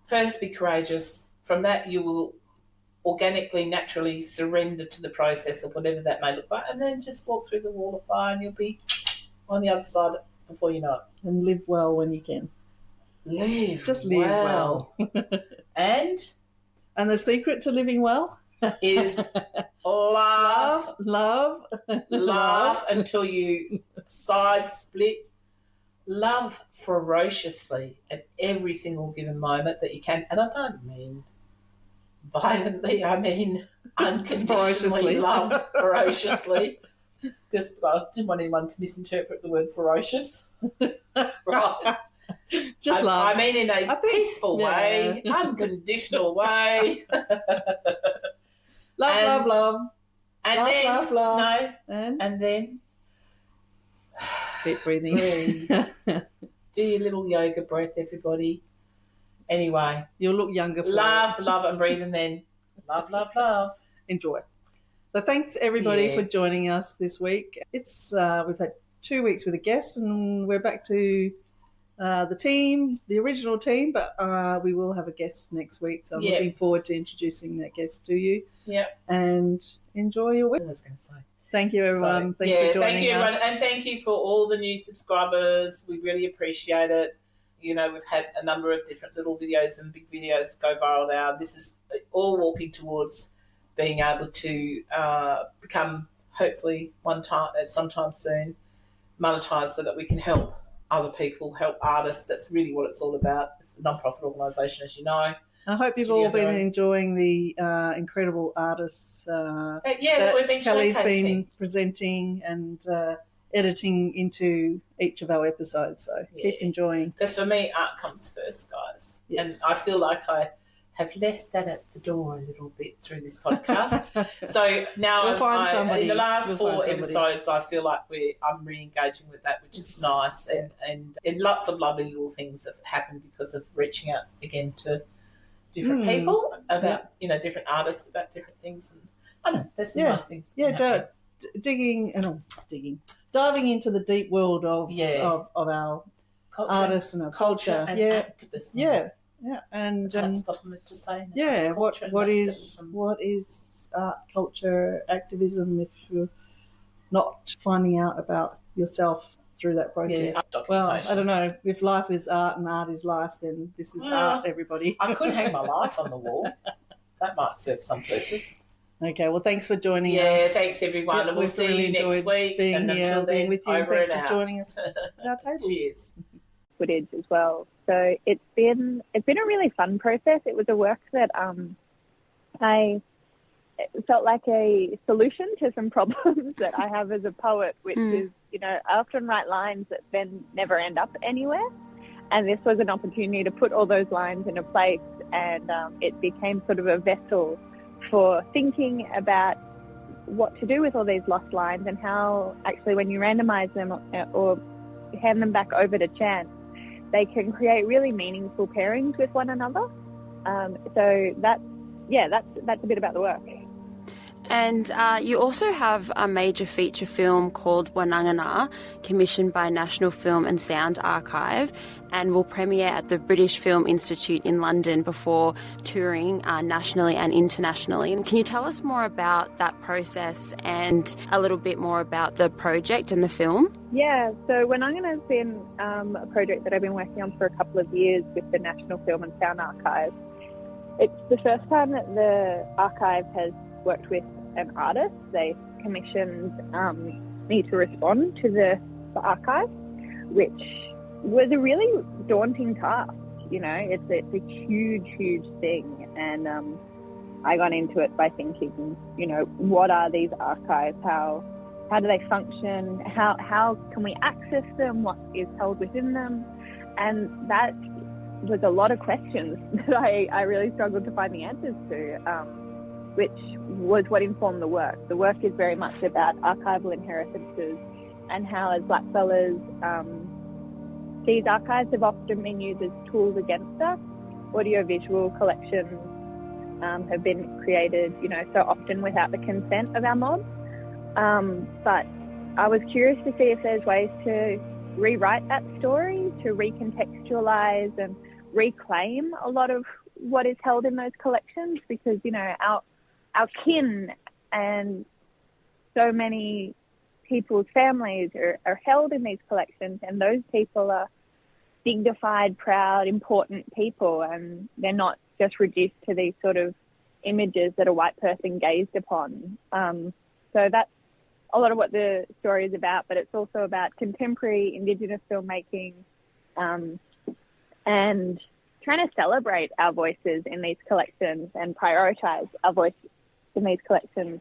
First, be courageous. From that, you will organically, naturally surrender to the process of whatever that may look like, and then just walk through the wall of fire and you'll be on the other side before you know it. And live well when you can. Live well. And the secret to living well is laugh until you side split. Love ferociously at every single given moment that you can. And I don't mean violently, I mean unconditionally love ferociously. Just I didn't want anyone to misinterpret the word ferocious. Right. Just love. I mean in a peaceful way, unconditional way. Love. And love, then, love, love. No. And then keep breathing. Do your little yoga breath, everybody. Anyway. You'll look younger for laugh, love, and breathe, and then love. Enjoy. So thanks everybody for joining us this week. It's we've had 2 weeks with a guest, and we're back to the original team, but we will have a guest next week. So I'm looking forward to introducing that guest to you. Yeah. And enjoy your week. I was going to say. Thank you, everyone. Thanks for joining thank you, everyone. us. And thank you for all the new subscribers. We really appreciate it. You know, we've had a number of different little videos and big videos go viral now. This is all walking towards being able to become, hopefully, sometime soon, monetised so that we can help other people, help artists. That's really what it's all about. It's a non-profit organisation, as you know. I hope you've all been enjoying the incredible artists that we've been Kelly's showcasing. been presenting and editing into each of our episodes. So keep enjoying. Because for me, art comes first, guys. Yes. And I feel like I have left that at the door a little bit through this podcast. So now in the last 4 episodes, I feel like I'm re-engaging with that, which is nice. And lots of lovely little things have happened because of reaching out again to different people about, different artists about different things. And I don't know, there's some nice things. Yeah, diving into the deep world of our culture, artists and our culture. And activism. Yeah. And that's what I meant to say. Yeah, what is art, culture, activism if you're not finding out about yourself through that process? Well, I don't know. If life is art and art is life, then this is art, everybody. I could hang my life on the wall. That might serve some purpose. Okay, well, thanks for joining us. Yeah, thanks, everyone. And we'll see you next week. Being and here, until then, being with you. over Thanks and for out. joining us at our table. Cheers. Footage as well. So it's been a really fun process. It was a work that I felt like a solution to some problems that I have as a poet, which is, I often write lines that then never end up anywhere. And this was an opportunity to put all those lines in a place, and it became sort of a vessel for thinking about what to do with all these lost lines and how actually when you randomize them or hand them back over to chance, they can create really meaningful pairings with one another. So that's a bit about the work. And you also have a major feature film called Wanangana, commissioned by National Film and Sound Archive, and will premiere at the British Film Institute in London before touring nationally and internationally. Can you tell us more about that process and a little bit more about the project and the film? Yeah, so Wanangana has been a project that I've been working on for a couple of years with the National Film and Sound Archive. It's the first time that the archive has worked with an artist. They commissioned me to respond to the archive, which was a really daunting task. It's a huge thing, and I got into it by thinking, what are these archives? How do they function? How can we access them? What is held within them? And that was a lot of questions that I really struggled to find the answers to. Which was what informed the work. The work is very much about archival inheritances and how, as blackfellas, these archives have often been used as tools against us. Audiovisual collections have been created, so often without the consent of our mob. But I was curious to see if there's ways to rewrite that story, to recontextualize and reclaim a lot of what is held in those collections, because, our kin and so many people's families are held in these collections, and those people are dignified, proud, important people, and they're not just reduced to these sort of images that a white person gazed upon. So that's a lot of what the story is about, but it's also about contemporary Indigenous filmmaking and trying to celebrate our voices in these collections and prioritise our voice in these collections.